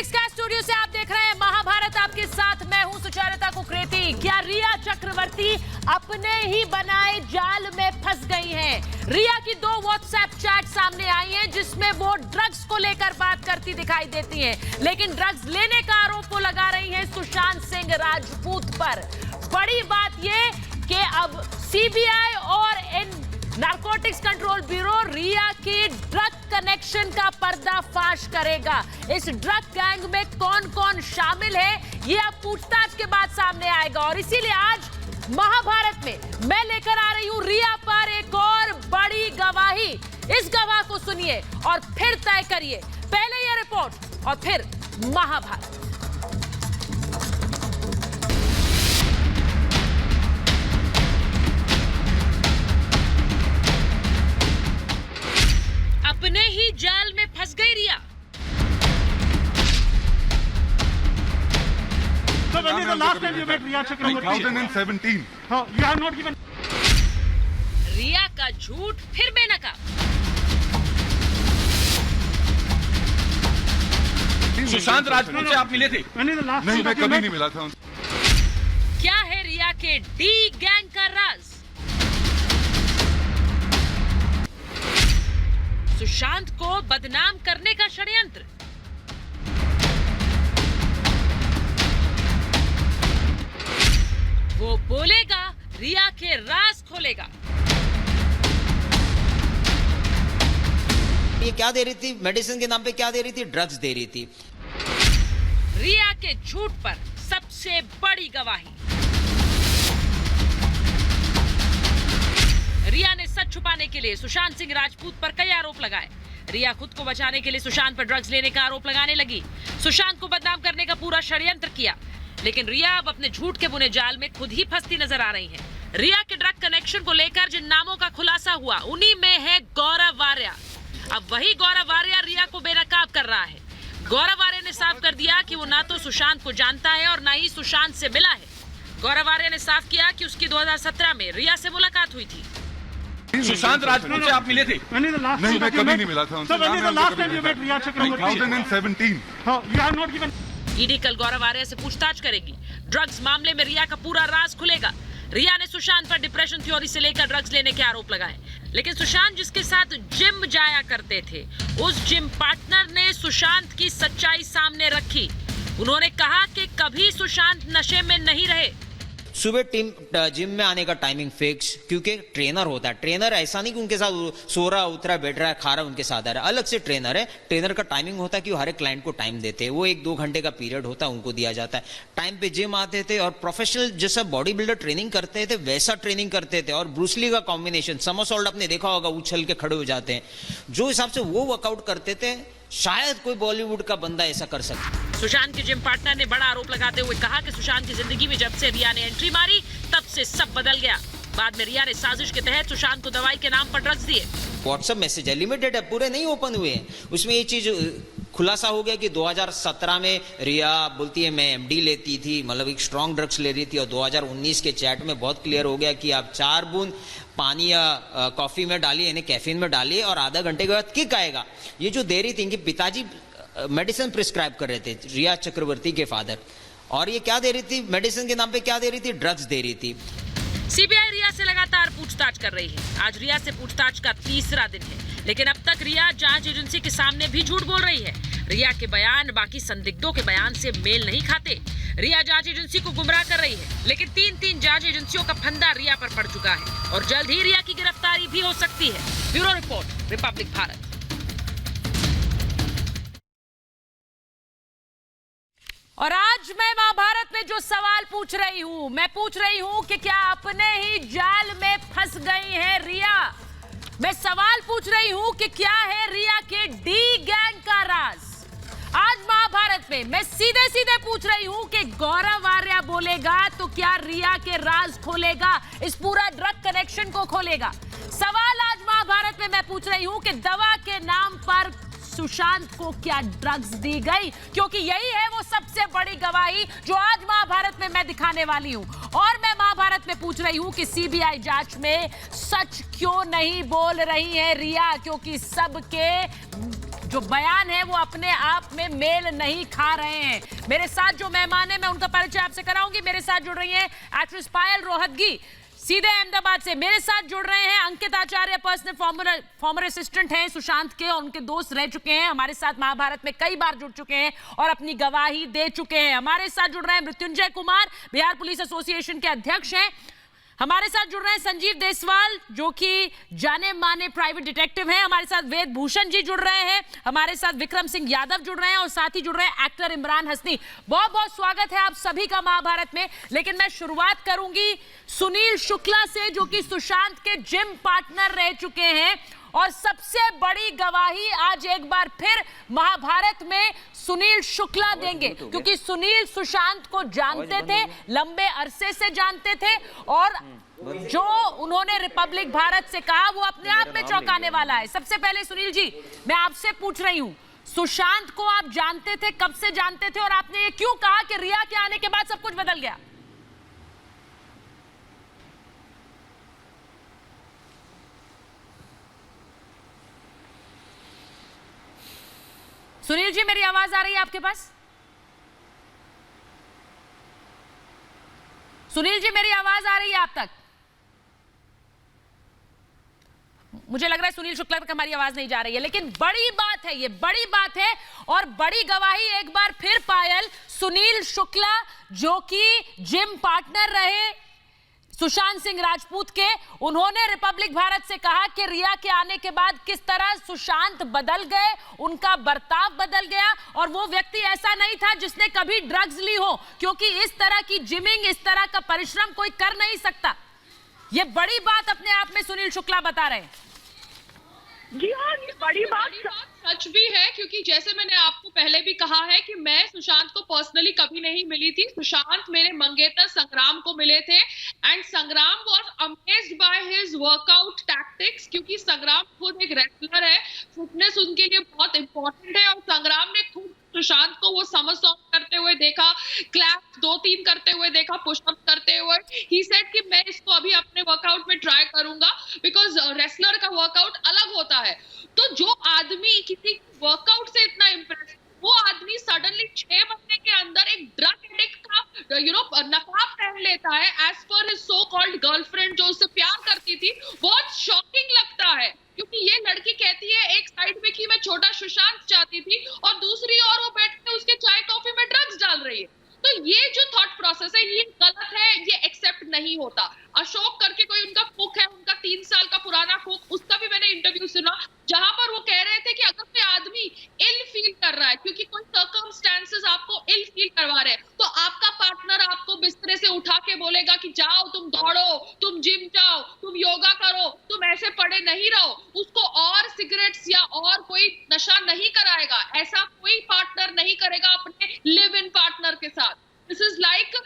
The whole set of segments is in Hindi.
नेटफ्लिक्स का स्टूडियो से आप देख रहे हैं महाभारत। आपके साथ मैं हूं सुचारिता कुकरेती। क्या रिया चक्रवर्ती अपने ही बनाए जाल में फंस गई हैं? रिया की 2 व्हाट्सएप चैट सामने आई हैं जिसमें वो ड्रग्स को लेकर बात करती दिखाई देती हैं, लेकिन ड्रग्स लेने का आरोप वो लगा रही हैं सुशांत सिंह राजपूत पर। बड़ी बात ये कि अब सीबीआई और नारकोटिक्स कंट्रोल ब्यूरो रिया के ड्रग कनेक्शन का पर्दाफाश करेगा। इस ड्रग गैंग में कौन कौन शामिल है ये अब पूछताछ के बाद सामने आएगा, और इसीलिए आज महाभारत में मैं लेकर आ रही हूं रिया पर एक और बड़ी गवाही। इस गवाह को सुनिए और फिर तय करिए। पहले ये रिपोर्ट और फिर महाभारत। अपने ही जाल में फंस गई रिया। So when is the last time you met Riya Chakraborty? 2017. Oh, you have not given. रिया का झूठ फिर बेनकाब। सुशांत राजपूत से आप मिले थे? When is the last नहीं, time मैं that you कभी met? नहीं मिला था। क्या है रिया के डी गैंग का राज? सुशांत को बदनाम करने का षड्यंत्र। वो बोलेगा, रिया के राज खोलेगा। ये क्या दे रही थी? मेडिसिन के नाम पे क्या दे रही थी? ड्रग्स दे रही थी। रिया के झूठ पर सबसे बड़ी गवाही। रिया ने सच छुपाने के लिए सुशांत सिंह राजपूत पर कई आरोप लगाए। रिया खुद को बचाने के लिए सुशांत पर ड्रग्स लेने का आरोप लगाने लगी। सुशांत को बदनाम करने का पूरा षड्यंत्र किया, लेकिन रिया अब अपने झूठ के बुने जाल में खुद ही फंसती नजर आ रही है। रिया के ड्रग कनेक्शन को लेकर जिन नामों का खुलासा हुआ उन्हीं में है गौरव वार्या। अब वही गौरव वार्या रिया को बेनकाब कर रहा है। गौरव वार्या ने साफ कर दिया कि वो ना तो सुशांत को जानता है और ना ही सुशांत से मिला है। गौरव वार्या ने साफ किया कि उसकी 2017 में रिया से मुलाकात हुई थी। सुशांत राजपूत से आप मिले थे? When is the last नहीं, time मैं that you कभी met? नहीं मिला था उनसे। So when is the last time you met Riya Chakraborty? 2017. Oh, you have not given. ED कल गौरव वार्या से पूछताछ करेगी। ड्रग्स मामले में रिया का पूरा राज खुलेगा। रिया ने सुशांत पर डिप्रेशन थ्योरी से लेकर ड्रग्स लेने के आरोप लगाए, लेकिन सुशांत जिसके साथ जिम जाया करते थे उस जिम पार्टनर ने सुशांत की सच्चाई सामने रखी। उन्होंने कहा कि कभी सुशांत नशे में नहीं रहे। सुबह जिम में आने का टाइमिंग फिक्स, क्योंकि ट्रेनर होता है। ट्रेनर ऐसा नहीं कि उनके साथ सो रहा उतरा बैठ रहा है खा रहा उनके साथ आ रहा है। अलग से ट्रेनर है। ट्रेनर का टाइमिंग होता है कि वो हर एक क्लाइंट को टाइम देते हैं। वो 1-2 घंटे का पीरियड होता है, उनको दिया जाता है। टाइम पे जिम आते थे और प्रोफेशनल जैसा बॉडी बिल्डर ट्रेनिंग करते थे वैसा ट्रेनिंग करते थे। और ब्रूसली का कॉम्बिनेशन समरसॉल्ट आपने देखा होगा, उछल के खड़े हो जाते हैं। जो हिसाब से वो वर्कआउट करते थे शायद कोई बॉलीवुड का बंदा ऐसा कर सकता। सुशांत के जिम पार्टनर ने बड़ा आरोप लगाते हुए कहा कि सुशांत की जिंदगी में जब से रिया ने एंट्री मारी तब से सब बदल गया। बाद में रिया ने साजिश के तहत सुशांत को दवाई के नाम पर ड्रग्स दिए। व्हाट्सएप मैसेज है, लिमिटेड है, पूरे नहीं ओपन हुए हैं। उसमें ये चीज खुलासा हो गया कि 2017 में रिया बोलती है मैं एमडी लेती थी, मतलब एक स्ट्रॉन्ग ड्रग्स ले रही थी। और 2019 के चैट में बहुत क्लियर हो गया कि आप 4 बूंद पानी या कॉफी में डालिए, यानी कैफीन में डालिए, और आधा घंटे के बाद किक आएगा। ये जो दे रही थी, इनके पिताजी मेडिसिन प्रिस्क्राइब कर रहे थे, रिया चक्रवर्ती के फादर। और ये क्या दे रही थी? मेडिसिन के नाम पे क्या दे रही थी? ड्रग्स दे रही थी। सीबीआई रिया से लगातार पूछताछ कर रही है। आज रिया से पूछताछ का 3रा दिन है, लेकिन अब तक रिया जांच एजेंसी के सामने भी झूठ बोल रही है। रिया के बयान बाकी संदिग्धों के बयान से मेल नहीं खाते। रिया जांच एजेंसी को गुमराह कर रही है, लेकिन 3 जांच एजेंसियों का फंदा रिया पर पड़ चुका है और जल्द ही रिया की गिरफ्तारी भी हो सकती है। Bureau report, Republic Bharat. और आज मैं महाभारत में जो सवाल पूछ रही हूं, मैं पूछ रही हूं कि क्या अपने ही जाल में फंस गई है रिया। मैं सवाल पूछ रही हूं कि क्या है रिया के डी गैंग का राज। आज महाभारत में मैं सीधे सीधे पूछ रही हूं कि गौरव वार्या बोलेगा तो क्या रिया के राज खोलेगा, इस पूरा ड्रग कनेक्शन को खोलेगा। सवाल आज महाभारत में मैं पूछ रही हूं कि दवा के नाम पर सुशांत को क्या ड्रग्स दी गई, क्योंकि यही है वो सबसे बड़ी गवाही जो आज महाभारत में मैं दिखाने वाली हूं। और मैं महाभारत में पूछ रही हूं कि सीबीआई जांच में सच क्यों नहीं बोल रही है रिया, क्योंकि सबके जो बयान है वो अपने आप में मेल नहीं खा रहे हैं। मेरे साथ जो मेहमान है मैं उनका परिचय आपसे कराऊंगी। मेरे साथ जुड़ रही हैं एक्ट्रेस पायल रोहतगी सीधे अहमदाबाद से। मेरे साथ जुड़ रहे हैं अंकित आचार्य, पर्सनल फॉर्मर असिस्टेंट हैं सुशांत के और उनके दोस्त रह चुके हैं, हमारे साथ महाभारत में कई बार जुड़ चुके हैं और अपनी गवाही दे चुके हैं। हमारे साथ जुड़ रहे हैं मृत्युंजय कुमार, बिहार पुलिस एसोसिएशन के अध्यक्ष हैं। हमारे साथ जुड़ रहे हैं संजीव देसवाल जो कि जाने माने प्राइवेट डिटेक्टिव हैं। हमारे साथ वेद भूषण जी जुड़ रहे हैं। हमारे साथ विक्रम सिंह यादव जुड़ रहे हैं और साथ ही जुड़ रहे हैं एक्टर इमरान हसनी। बहुत बहुत स्वागत है आप सभी का महाभारत में। लेकिन मैं शुरुआत करूंगी सुनील शुक्ला से जो कि सुशांत के जिम पार्टनर रह चुके हैं और सबसे बड़ी गवाही आज एक बार फिर महाभारत में सुनील शुक्ला देंगे, क्योंकि सुनील सुशांत को जानते थे, लंबे अरसे से जानते थे और जो उन्होंने रिपब्लिक भारत से कहा वो अपने आप में चौंकाने वाला है। सबसे पहले सुनील जी मैं आपसे पूछ रही हूं, सुशांत को आप जानते थे, कब से जानते थे और आपने ये क्यों कहा कि रिया के आने के बाद सब कुछ बदल गया? सुनील जी मेरी आवाज आ रही है आपके पास? सुनील जी मेरी आवाज आ रही है आप तक? मुझे लग रहा है सुनील शुक्ला तक हमारी आवाज नहीं जा रही है, लेकिन बड़ी बात है, ये बड़ी बात है और बड़ी गवाही एक बार फिर पायल सुनील शुक्ला जो कि जिम पार्टनर रहे सुशांत सिंह राजपूत के, उन्होंने रिपब्लिक भारत से कहा कि रिया के आने के बाद किस तरह सुशांत बदल गए, उनका बर्ताव बदल गया और वो व्यक्ति ऐसा नहीं था जिसने कभी ड्रग्स ली हो, क्योंकि इस तरह की जिमिंग, इस तरह का परिश्रम कोई कर नहीं सकता। ये बड़ी बात अपने आप में सुनील शुक्ला बता रहे हैं। जी हाँ, ये बड़ी बात सच भी है, क्योंकि जैसे मैंने आपको पहले भी कहा है कि मैं सुशांत को पर्सनली कभी नहीं मिली थी। सुशांत मेरे मंगेतर संग्राम को मिले थे एंड संग्राम was amazed by his workout tactics, क्योंकि संग्राम खुद एक रेसलर है, फिटनेस उनके लिए बहुत इंपॉर्टेंट है और संग्राम ने खुद सुशांत को वो समरसॉल्ट करते हुए देखा, क्लैप्स 2-3 करते हुए देखा, पुशअप करते हुए। ही सेड कि मैं इसको अभी अपने वर्कआउट में ट्राई करूंगा, बिकॉज रेसलर का वर्कआउट अलग होता है। तो जो आदमी किसी वर्कआउट से इतना इम्प्रेस, वो आदमी सडनली 6 महीने के अंदर एक ड्रग एडिक्ट का नकाब पहन लेता है as per his so called girlfriend जो उससे प्यार करती थी। बहुत शॉकिंग लगता है, क्योंकि ये लड़की कहती है एक साइड में कि मैं छोटा सुशांत चाहती थी और दूसरी ओर वो बैठ के उसके चाय कॉफी में ड्रग्स डाल रही है। तो ये जो थॉट प्रोसेस है ये गलत है, ये एक्सेप्ट नहीं होता। अशोक करके कोई उनका कुक है, उनका 3 साल का पुराना कुक, उसका भी मैंने इंटरव्यू सुना जहां पर वो कह रहे थे कि अगर कोई आदमी इल फील कर रहा है क्योंकि कोई सर्कमस्टेंसेस आपको इल फील करवा रहे हैं, तो आपका पार्टनर आपको बिस्तर से उठा के बोलेगा कि जाओ तुम दौड़ो, तुम जिम जाओ, तुम योगा करो, तुम ऐसे पड़े नहीं रहो। उसको और सिगरेट्स या और कोई नशा नहीं कराएगा, ऐसा कोई पार्टनर नहीं करेगा अपने लिव इन पार्टनर के साथ। This is like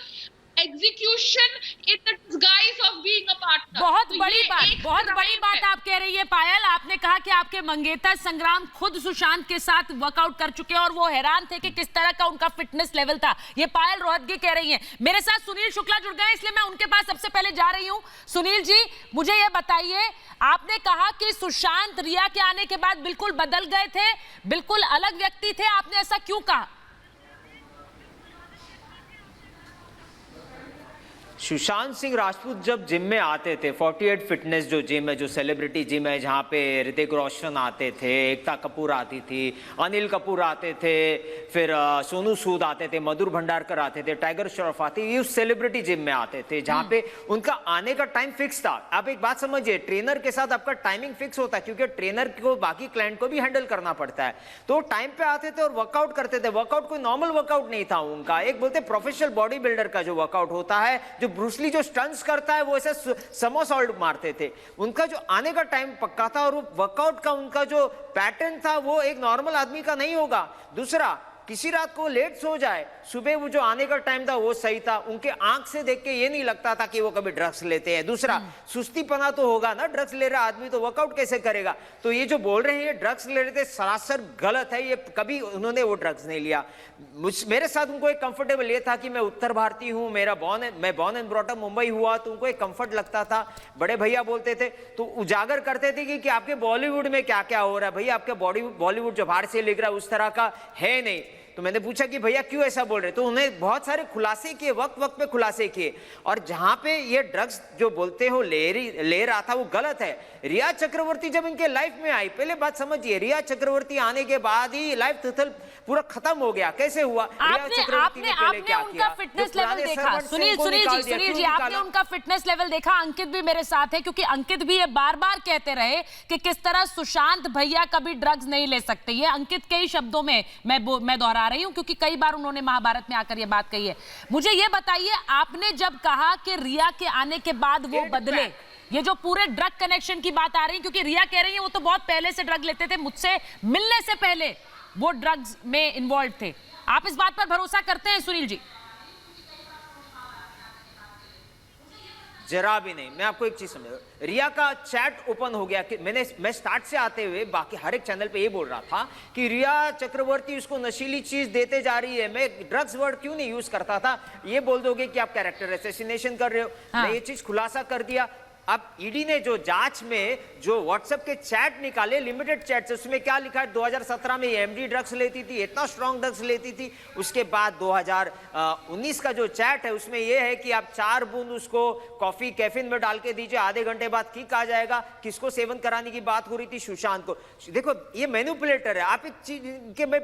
execution in the disguise of being a partner. बहुत बड़ी बात आप कह रही है पायल। आपने कहा कि आपके मंगेतर संग्राम खुद सुशांत के साथ वर्कआउट कर चुके हैं और वो हैरान थे कि किस तरह का उनका फिटनेस लेवल था। ये पायल रोहतगी कह रही हैं। मेरे साथ सुनील शुक्ला जुड़ गए, इसलिए मैं उनके पास सबसे पहले जा रही हूं। सुनील जी मुझे ये बताइए, आपने कहा कि सुशांत रिया के आने के बाद बिल्कुल बदल गए थे, बिल्कुल अलग व्यक्ति थे, आपने ऐसा क्यों कहा? सुशांत सिंह राजपूत जब जिम में आते थे, 48 फिटनेस जो जिम है, जो सेलिब्रिटी जिम है, जहाँ पे ऋतिक रोशन आते थे, एकता कपूर आती थी, अनिल कपूर आते थे, फिर सोनू सूद आते थे, मधुर भंडारकर आते थे, टाइगर श्रॉफ आते, ये उस सेलिब्रिटी जिम में आते थे जहाँ पे उनका आने का टाइम फिक्स था। आप एक बात समझिए, ट्रेनर के साथ आपका टाइमिंग फिक्स होता है, क्योंकि ट्रेनर को बाकी क्लाइंट को भी हैंडल करना पड़ता है। तो टाइम पे आते थे और वर्कआउट करते थे। वर्कआउट कोई नॉर्मल वर्कआउट नहीं था उनका, एक बोलते प्रोफेशनल बॉडी बिल्डर का जो वर्कआउट होता है, जो ब्रूसली जो स्टंट्स करता है वो ऐसे समरसॉल्ट मारते थे। उनका जो आने का टाइम पक्का था और वो वर्कआउट का उनका जो पैटर्न था वो एक नॉर्मल आदमी का नहीं होगा। दूसरा, किसी रात को लेट सो जाए, सुबह वो जो आने का टाइम था वो सही था, उनके आंख से देख के ये नहीं लगता था कि वो कभी ड्रग्स लेते हैं। दूसरा, सुस्तीपना तो होगा ना, ड्रग्स ले रहा आदमी तो वर्कआउट कैसे करेगा। तो ये जो बोल रहे हैं ये ड्रग्स ले रहे थे, सरासर गलत है। ये कभी उन्होंने वो ड्रग्स नहीं लिया। मेरे साथ उनको एक कंफर्टेबल ये था कि मैं उत्तर भारतीय हूं, मैं born and brought up Mumbai हुआ, तो उनको एक कंफर्ट लगता था। बड़े भैया बोलते थे तो उजागर करते थे कि आपके बॉलीवुड में क्या क्या हो रहा है। भैया आपका बॉलीवुड जो बाहर से लिख रहा है उस तरह का है नहीं। तो मैंने पूछा कि भैया क्यों ऐसा बोल रहे, तो उन्हें बहुत सारे खुलासे किए, वक्त वक्त पे खुलासे किए। और जहां पे ये ड्रग्स जो बोलते हो ले रहा था वो गलत है। रिया चक्रवर्ती जब इनके लाइफ में आई, पहले बात समझिए, रिया चक्रवर्ती आने के बाद ही लाइफ पूरा खत्म हो गया। कैसे हुआ? आपने उनका फिटनेस लेवल देखा। सुनील जी आपने उनका फिटनेस लेवल देखा। अंकित भी मेरे साथ है, क्योंकि अंकित भी ये बार बार कहते रहे कि किस तरह सुशांत भैया कभी ड्रग्स नहीं ले सकते। ये अंकित के ही शब्दों में मैं दोहरा रही हूं, क्योंकि कई बार उन्होंने महाभारत में आकर ये बात कही है। मुझे ये बताइए, आपने जब कहा कि रिया के आने के बाद वो बदले, ये जो पूरे ड्रग कनेक्शन की बात आ रही है, क्योंकि रिया कह रही है वो तो बहुत पहले से ड्रग लेते थे, मुझसे मिलने से पहले वो ड्रग्स में इन्वॉल्व थे। आप इस बात पर भरोसा करते हैं सुनील जी? जरा भी नहीं। मैं आपको एक चीज समझ, रिया का चैट ओपन हो गया कि मैं स्टार्ट से आते हुए बाकी हर एक चैनल पे ये बोल रहा था कि रिया चक्रवर्ती उसको नशीली चीज देते जा रही है। मैं ड्रग्स वर्ड क्यों नहीं यूज करता था। ये बोल दोगे कि आप कैरेक्टर असैसिनेशन कर रहे हो। मैं ये चीज खुलासा कर दिया। अब ईडी ने जो जांच में जो व्हाट्सएप के चैट निकाले, लिमिटेड चैट्स, उसमें क्या लिखा है, 2017 में एमडी ड्रग्स लेती थी, इतना स्ट्रॉन्ग ड्रग्स लेती थी। उसके बाद 2019 का जो चैट है उसमें यह है कि आप 4 बूंद उसको कॉफी कैफीन में डाल के दीजिए, आधे घंटे बाद किक आ जाएगा। किसको सेवन कराने की बात हो रही थी? सुशांत को। देखो ये मैनिपुलेटर है। आप एक चीज के मैं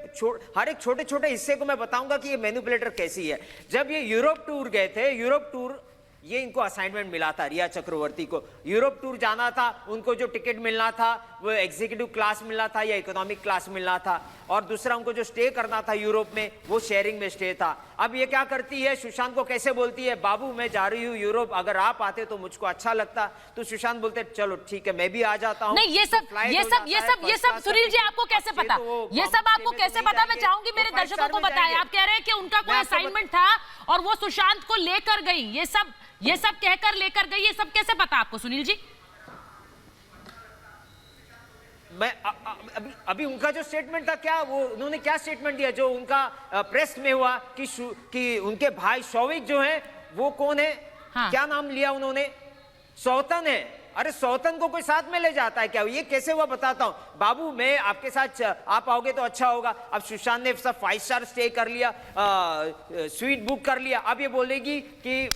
हर एक छोटे छोटे हिस्से को मैं बताऊंगा कि ये मैनिपुलेटर कैसी है। जब ये यूरोप टूर गए थे, यूरोप टूर, ये इनको असाइनमेंट मिला था रिया चक्रवर्ती को, यूरोप टूर जाना था। उनको जो टिकट मिलना था वो एग्जीक्यूटिव क्लास मिलना था या इकोनॉमिक क्लास मिलना था, और दूसरा उनको जो स्टे करना था यूरोप में वो शेयरिंग में स्टे था। अब ये क्या करती है, सुशांत को कैसे बोलती है, बाबू मैं जा रही हूँ यूरोप, अगर आप आते तो मुझको अच्छा लगता। तो सुशांत बोलते चलो ठीक है मैं भी आ जाता हूँ। नहीं ये सब सुनील जी आपको कैसे पता? ये सब आपको कैसे पता? मैं चाहूंगी मेरे दर्शकों को बताएं। आप कह रहे हैं कि उनका कोई असाइनमेंट था और वो सुशांत को लेकर गई, ये सब कहकर लेकर गई, ये सब कैसे पता आपको सुनील जी? मैं अभी उनका जो स्टेटमेंट था, क्या वो उन्होंने क्या स्टेटमेंट दिया जो उनका प्रेस में हुआ कि उनके भाई शौविक जो है वो कौन है? हाँ। क्या नाम लिया उन्होंने? सौतन है। अरे सौतन को कोई साथ में ले जाता है क्या? ये कैसे हुआ बताता हूं। बाबू मैं आपके साथ, आप आओगे तो अच्छा होगा। अब सुशांत ने सब 5 स्टार स्टे कर लिया, स्वीट बुक कर लिया। अब ये बोलेगी कि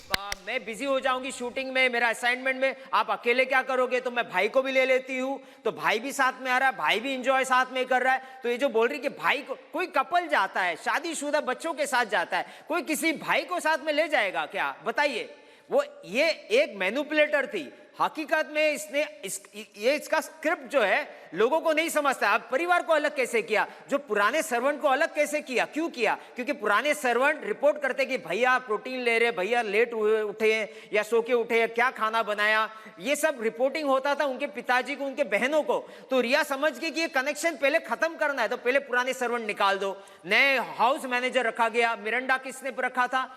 मैं बिजी हो जाऊंगी शूटिंग में, मेरा असाइनमेंट में, आप अकेले क्या करोगे? तो मैं भाई को भी ले लेती हूँ। तो भाई भी साथ में आ रहा है, भाई भी इंजॉय साथ में कर रहा है। तो ये जो बोल रही कि भाई को, कोई कपल जाता है शादीशुदा बच्चों के साथ जाता है, कोई किसी भाई को साथ में ले जाएगा क्या? बताइए। वो ये एक मैनिपुलेटर थी। हकीकत में इसका स्क्रिप्ट जो है लोगों को नहीं समझता। अब परिवार को अलग कैसे किया, जो पुराने सर्वेंट को अलग कैसे किया, क्यों किया? क्योंकि पुराने सर्वेंट रिपोर्ट करते कि भैया प्रोटीन ले रहे, भैया लेट उठे हैं या सो के उठे हैं, क्या खाना बनाया, ये सब रिपोर्टिंग होता था उनके पिताजी को, उनके बहनों को। तो रिया समझ गई कि ये कनेक्शन पहले खत्म करना है, तो पहले पुराने सर्वेंट निकाल दो। नए हाउस मैनेजर रखा गया। मिरंडा किसने रखा था?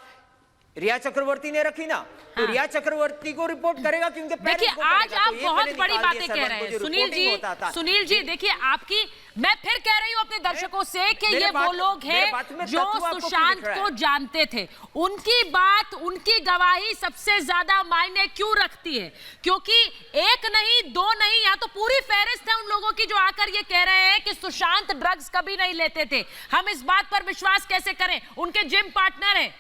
रिया चक्रवर्ती ने रखी ना। तो रिया चक्रवर्ती को रिपोर्ट करेगा कि उनके देखिए आज आप बहुत बड़ी बातें कह रहे हैं सुनील जी देखिए आपकी, मैं फिर कह रही हूं अपने दर्शकों से कि ये वो लोग हैं जो सुशांत को जानते थे। उनकी बात, उनकी गवाही सबसे ज्यादा मायने क्यों रखती है? क्योंकि एक नहीं, दो नहीं, यहाँ तो पूरी फहरिस्त है उन लोगों की जो आकर ये कह रहे हैं कि सुशांत ड्रग्स कभी नहीं लेते थे। हम इस बात पर विश्वास कैसे करें? उनके जिम पार्टनर है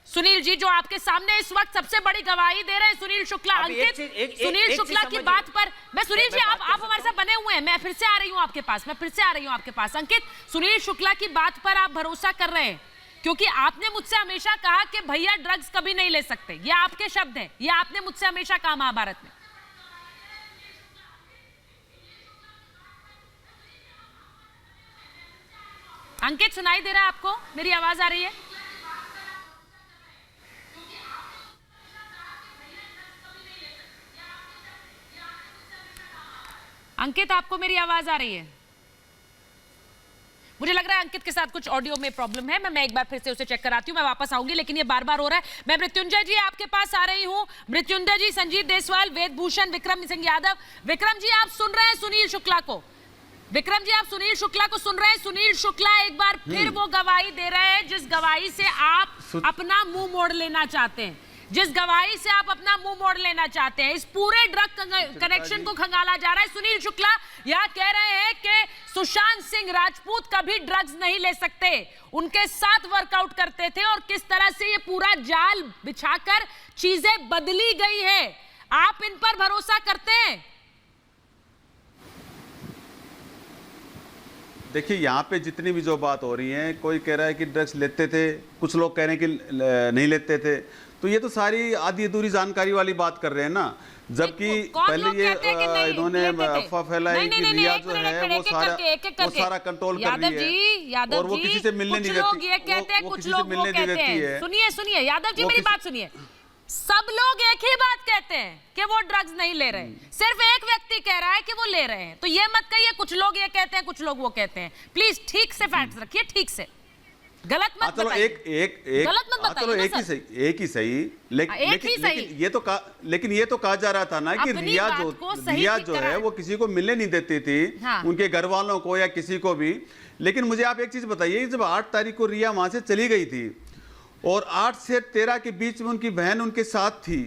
सुनील जी, जो आपके सामने इस वक्त सबसे बड़ी गवाही दे रहे हैं, सुनील शुक्ला। अंकित, सुनील शुक्ला की बात पर मैं, सुनील जी आप हमारे साथ बने हुए हैं, मैं फिर से आ रही हूं आपके पास, अंकित, सुनील शुक्ला की बात पर आप भरोसा कर रहे हैं? क्योंकि आपने मुझसे हमेशा कहा कि भैया ड्रग्स कभी नहीं ले सकते, ये आपके शब्द हैं, ये आपने मुझसे हमेशा कहा महाभारत में। अंकित सुनाई दे रहा है आपको? मेरी आवाज आ रही है? अंकित आपको मेरी आवाज आ रही है? मुझे लग रहा है अंकित के साथ कुछ ऑडियो में प्रॉब्लम है, मैं एक बार फिर से उसे चेक कराती हूँ, मैं वापस आऊंगी, लेकिन ये बार-बार हो रहा है। मैं मृत्युंजय जी आपके पास आ रही हूँ। मृत्युंजय जी, संजीव देसवाल, वेदभूषण, विक्रम सिंह यादव। विक्रम जी, आप सुन रहे हैं सुनील शुक्ला को? विक्रम जी, आप सुनील शुक्ला को सुन रहे हैं? सुनील शुक्ला एक बार फिर वो गवाही दे रहे हैं जिस गवाही से आप अपना मुंह मोड़ लेना चाहते हैं, जिस गवाही से आप अपना मुंह मोड़ लेना चाहते हैं। इस पूरे ड्रग कनेक्शन को खंगाला जा रहा है। सुनील शुक्ला यह कह रहे हैं कि सुशांत सिंह राजपूत कभी ड्रग्स नहीं ले सकते, उनके साथ वर्कआउट करते थे, और किस तरह से ये पूरा जाल बिछाकर चीजें बदली गई है। आप इन पर भरोसा करते हैं? देखिए, यहाँ पे जितनी भी जो बात हो रही है, कोई कह रहा है कि ड्रग्स लेते थे, कुछ लोग कह रहे हैं कि नहीं लेते थे, तो ये तो सारी आधी अधूरी जानकारी वाली बात कर रहे हैं ना। जबकि पहले ये इन्होंने अफवाह फैलाई कि रिया जो है वो सारा कंट्रोल कर रही है और वो किसी से मिलने नहीं देती, ये कहते हैं, कुछ लोग वो कहते हैं। सुनिए यादव जी, मेरी बात सुनिए। सब लोग एक ही बात कहते हैं कि वो ड्रग्स नहीं ले रहे, सिर्फ एक व्यक्ति कह रहा है कि वो ले रहे हैं। तो ये मत कहिए कुछ लोग ये कहते हैं, कुछ लोग वो कहते हैं। प्लीज ठीक से फैक्ट्स रखिए, ठीक से, गलत मत बताइए। गलत मत बताइए। एक ही सही, लेकिन ये तो कहा जा रहा था ना कि रिया जो है वो किसी को मिलने नहीं देती थी, उनके घर वालों को या किसी को भी। लेकिन मुझे आप एक चीज बताइए, जब 8 तारीख को रिया वहां से चली गई थी और 8 से 13 के बीच में उनकी बहन उनके साथ थी,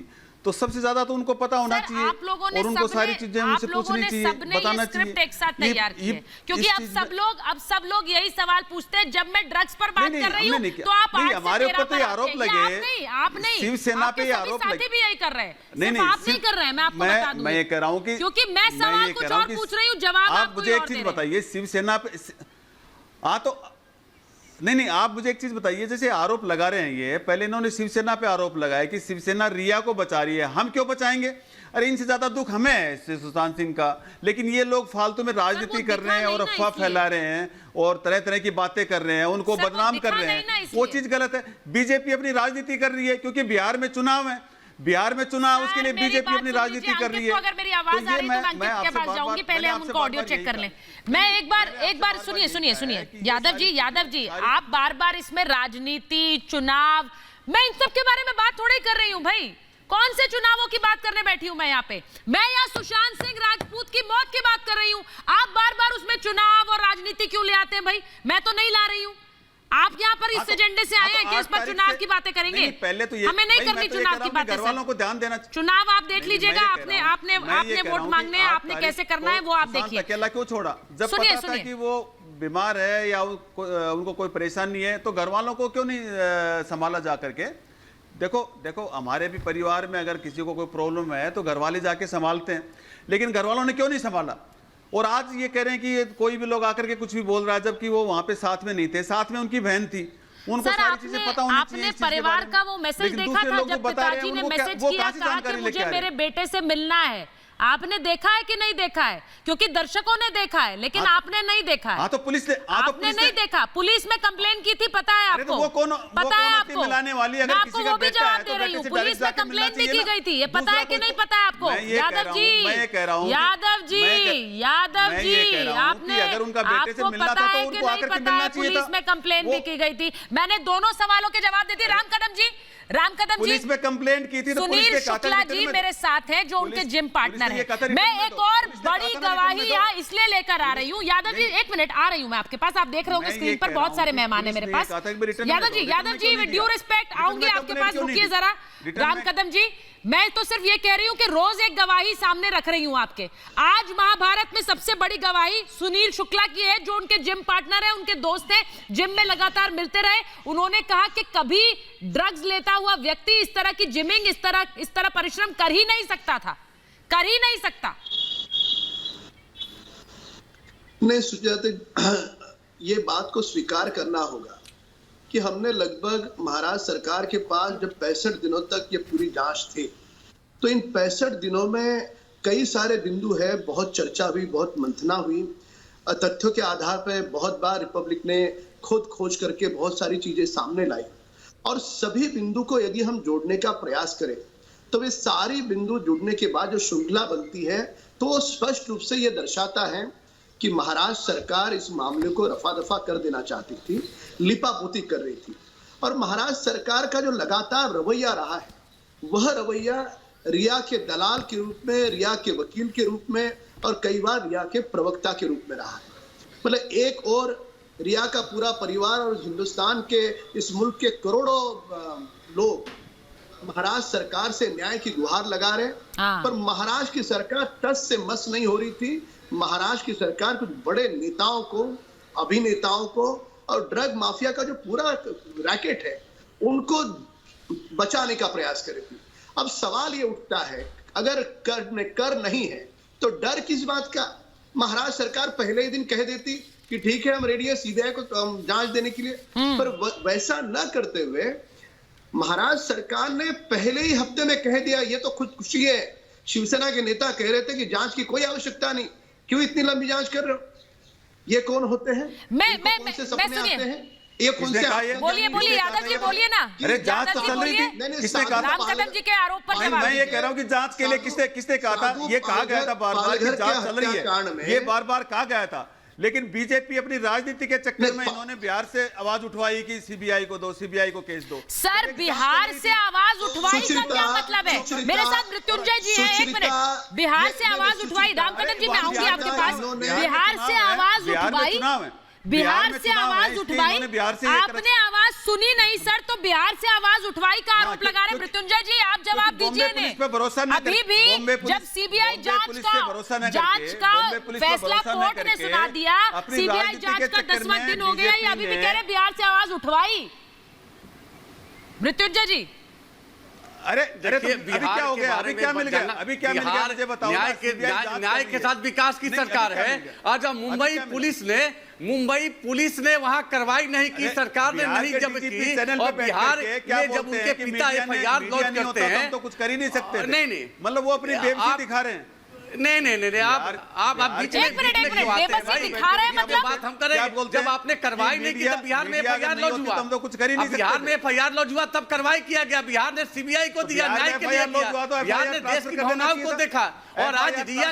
तो सबसे ज्यादा तो उनको पता होना चाहिए और उनको सारी चीजें उनसे पूछनी चाहिए, बताना चाहिए। एक साथ तैयार किए, क्योंकि अब सब लोग यही सवाल पूछते हैं। जब मैं ड्रग्स पर बात कर रही हूँ तो आप हमारे ऊपर तो आरोप लगे, आप नहीं, शिवसेना पे आरोप लगे, भी यही कर रहे हैं। नहीं, आप नहीं कर रहे हैं, मैं आपको बता दूं। मैं ये कह रहा हूँ कि क्योंकि मैं सवाल कुछ और पूछ रही हूँ, जवाब आप मुझे एक चीज बताइए, शिवसेना पे तो नहीं, आप मुझे एक चीज बताइए, जैसे आरोप लगा रहे हैं ये, पहले इन्होंने शिवसेना पे आरोप लगाया कि शिवसेना रिया को बचा रही है, हम क्यों बचाएंगे? अरे इनसे ज्यादा दुख हमें है सुशांत सिंह का। लेकिन ये लोग फालतू में राजनीति कर रहे हैं और अफवाह फैला रहे हैं और तरह तरह की बातें कर रहे हैं, उनको बदनाम कर रहे हैं, वो चीज गलत है। बीजेपी अपनी राजनीति कर रही है क्योंकि बिहार में चुनाव है, बिहार में चुनाव, उसके लिए बीजेपी अपनी राजनीति कर रही है। अगर मेरी आवाज आ रही है तो मैं अंकित के पास जाऊंगी, पहले हम उनको ऑडियो चेक कर लें। मैं एक बार सुनिए यादव जी, आप बार इसमें राजनीति, चुनाव, मैं इन सब के बारे में बात थोड़ी कर रही हूं भाई। कौन से चुनावों की बात करने बैठी हूं मैं यहाँ पे? मैं यहाँ सुशांत सिंह राजपूत की मौत की बात कर रही हूँ। आप बार उसमें चुनाव और राजनीति क्यों ले आते हैं भाई? मैं तो नहीं ला रही हूँ। आप यहाँ पर इस एजेंडे से आए हैं कि इस पर चुनाव की बातें करेंगे? पहले तो ये हमें नहीं करनी चुनाव की बातें। घर वालों को ध्यान देना। चुनाव आप देख लीजिएगा, आपने वोट मांगने हैं, आपने कैसे करना है वो आप देखिए। अकेला क्यों छोड़ा? जब पता था कि वो बीमार है या उनको कोई परेशानी है तो घर वालों को क्यों नहीं संभाला जा करके? देखो हमारे भी परिवार में अगर किसी को कोई प्रॉब्लम है तो घर वाले जाके संभालते हैं, लेकिन घर वालों ने क्यों नहीं संभाला? और आज ये कह रहे हैं कि कोई भी लोग आकर के कुछ भी बोल रहा है, जबकि वो वहां पे साथ में नहीं थे, साथ में उनकी बहन थी, उनको सारी चीजें पता होनी चाहिए। आपने परिवार का वो मैसेज देखा था जब पिताजी ने मैसेज किया, कहा कि मुझे मेरे बेटे से मिलना है? आपने देखा है कि नहीं देखा है? क्योंकि दर्शकों ने देखा है, लेकिन आपने नहीं देखा है। तो पुलिस ने आपने नहीं देखा, पुलिस में कंप्लेन की थी, पता है आपको? पता है आपको? मैं आपको वो भी जवाब दे रही हूँ, पुलिस में कंप्लेन भी की गई थी, ये पता है कि नहीं पता है आपको? यादव जी, आपको पता है कि नहीं पता है? पुलिस में कंप्लेन भी की गई थी। मैंने दोनों सवालों के जवाब दे दिए। राम कदम जी, पुलिस में कंप्लेंट की थी तो सुनील शुक्ला जी मेरे साथ हैं जो उनके जिम पार्टनर हैं। मैं एक और बड़ी गवाही यहाँ इसलिए लेकर आ रही हूँ। यादव जी, एक मिनट, आ रही हूँ मैं आपके पास। आप देख रहे होंगे स्क्रीन पर बहुत सारे मेहमान है मेरे पास। Yadav ji with due respect आऊंगी आपके पास, रुकिए जरा। राम कदम जी, मैं तो सिर्फ ये कह रही हूँ कि रोज एक गवाही सामने रख रही हूँ आपके। आज महाभारत में सबसे बड़ी गवाही सुनील शुक्ला की है, जो उनके जिम पार्टनर है, उनके दोस्त है, जिम में लगातार मिलते रहे। उन्होंने कहा कि कभी ड्रग्स लेता हुआ व्यक्ति इस तरह की जिमिंग, इस तरह परिश्रम कर ही नहीं सकता था, कर ही नहीं सकता। नहीं सुजाता, ये बात को स्वीकार करना होगा कि हमने लगभग महाराष्ट्र सरकार के पास जब 65 दिनों तक ये पूरी जांच थी, तो इन 65 दिनों में कई सारे बिंदु है, बहुत चर्चा हुई, बहुत मंथना हुई, तथ्यों के आधार पर बहुत बार रिपब्लिक ने खुद खोज करके बहुत सारी चीजें सामने लाई, और सभी बिंदु को यदि हम जोड़ने का प्रयास करें तो वे सारी बिंदु जुड़ने के बाद जो श्रृंखला बनती है तो वो स्पष्ट रूप से ये दर्शाता है कि महाराष्ट्र सरकार इस मामले को रफा दफा कर देना चाहती थी, लिपापोती कर रही थी। और महाराष्ट्र सरकार का जो लगातार रवैया रहा है, वह रवैया रिया के दलाल के रूप में, रिया के वकील के रूप में और कई बार रिया के प्रवक्ता के रूप में रहा है। मतलब एक और रिया का पूरा परिवार और हिंदुस्तान के, इस मुल्क के करोड़ों लोग महाराष्ट्र सरकार से न्याय की गुहार लगा रहे, पर महाराष्ट्र की सरकार टस से मस नहीं हो रही थी। महाराष्ट्र की सरकार कुछ बड़े नेताओं को, अभिनेताओं को और ड्रग माफिया का जो पूरा रैकेट है, उनको बचाने का प्रयास कर रही थी। अब सवाल ये उठता है, अगर कर नहीं है तो डर किस बात का? महाराष्ट्र सरकार पहले ही दिन कह देती कि ठीक है, हम रेडी है सीबीआई को जांच देने के लिए, पर वैसा न करते हुए महाराष्ट्र सरकार ने पहले ही हफ्ते में कह दिया, ये तो खुदकुशी है। शिवसेना के नेता कह रहे थे कि जांच की कोई आवश्यकता नहीं, क्यों इतनी लंबी जांच कर रहे हो? ये कौन होते हैं? मैं सुनिए, ये कौन से? बोलिए यादव जी, बोलिए ना। अरे जांच तो चल रही थी, किसने कहा? राम कदम जी के आरोप पर मैं ये कह रहा हूँ कि जांच के लिए किसने कहा था? ये कहा गया था बार बार कि जांच चल रही है, ये बार बार कहा गया था। लेकिन बीजेपी अपनी राजनीति के चक्कर में इन्होंने बिहार से आवाज उठवाई कि सीबीआई को दो, सीबीआई को केस दो। सर, बिहार से आवाज उठवाई का क्या मतलब है? मेरे साथ मृत्युंजय जी हैं, एक मिनट। बिहार से आवाज उठवाई, राम कदम जी मैं आऊंगी आपके पास। बिहार से आवाज उठवाई, बिहार से आवाज उठवाई, आपने आवाज सुनी नहीं सर, तो बिहार से आवाज उठवाई का आरोप लगा रहे मृत्युंजय जी, आप जवाब दीजिए ने। अभी भी जब सीबीआई जांच का फैसला कोर्ट ने सुना दिया, सीबीआई जांच का 10वां दिन हो गया, ये अभी भी कह रहे बिहार से आवाज उठवाई। मृत्युंजय जी, अरे अभी क्या हो गया? अभी क्या मिल गया? अभी क्या मिल गया मुझे बताओ। न्याय के साथ विकास की सरकार है। आज मुंबई पुलिस ने वहां कार्रवाई नहीं की, सरकार ने नहीं जब की, और बिहार में जब उनके पिता एफआईआर लॉन्च करते हैं तो कुछ कर ही नहीं सकते। नहीं, मतलब वो अपनी बेबसी दिखा रहे हैं। नहीं, आप बीच में बेबसी दिखा रहे हैं, मतलब बात हम करें। जब आपने कार्रवाई नहीं की तब बिहार में एफआईआर लॉन्च हुआ, तो कुछ कर ही नहीं सकते। बिहार में एफआईआर लॉन्च हुआ तब कार्रवाई किया गया, बिहार ने सीबीआई को दिया, न्याय के लिए दिया, बिहार ने देश की भावनाओं को देखा। और आज रिया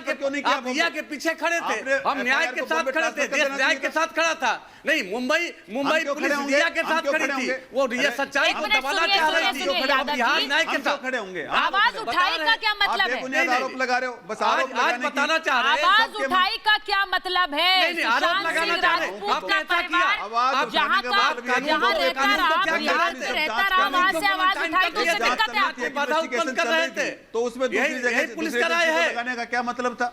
के पीछे खड़े थे, हम न्याय के साथ खड़े थे, देश न्याय के साथ खड़ा था। नहीं, मुंबई पुलिस रिया के साथ खड़ी थी, वो रिया सच्चाई को दबाना चाह रही थी, बिहार न्याय के साथ खड़े होंगे। आवाज उठाई का क्या मतलब है? आरोप लगा रहे हो, बस आज बताना चाह रहे हैं। आवाज उठाई का क्या मतलब है? आरोप लगाना चाह रहे हैं। आपने ऐसा किया, जहाँ रहता रहा, बिहार में रहता रहा, वहाँ से आवाज उठाई तो उससे दिक्कत है आपको? बाधा उत्पन्न कर रहे थे, तो उसमें यही पुलिस का राय है। लगाने का क्या मतलब था?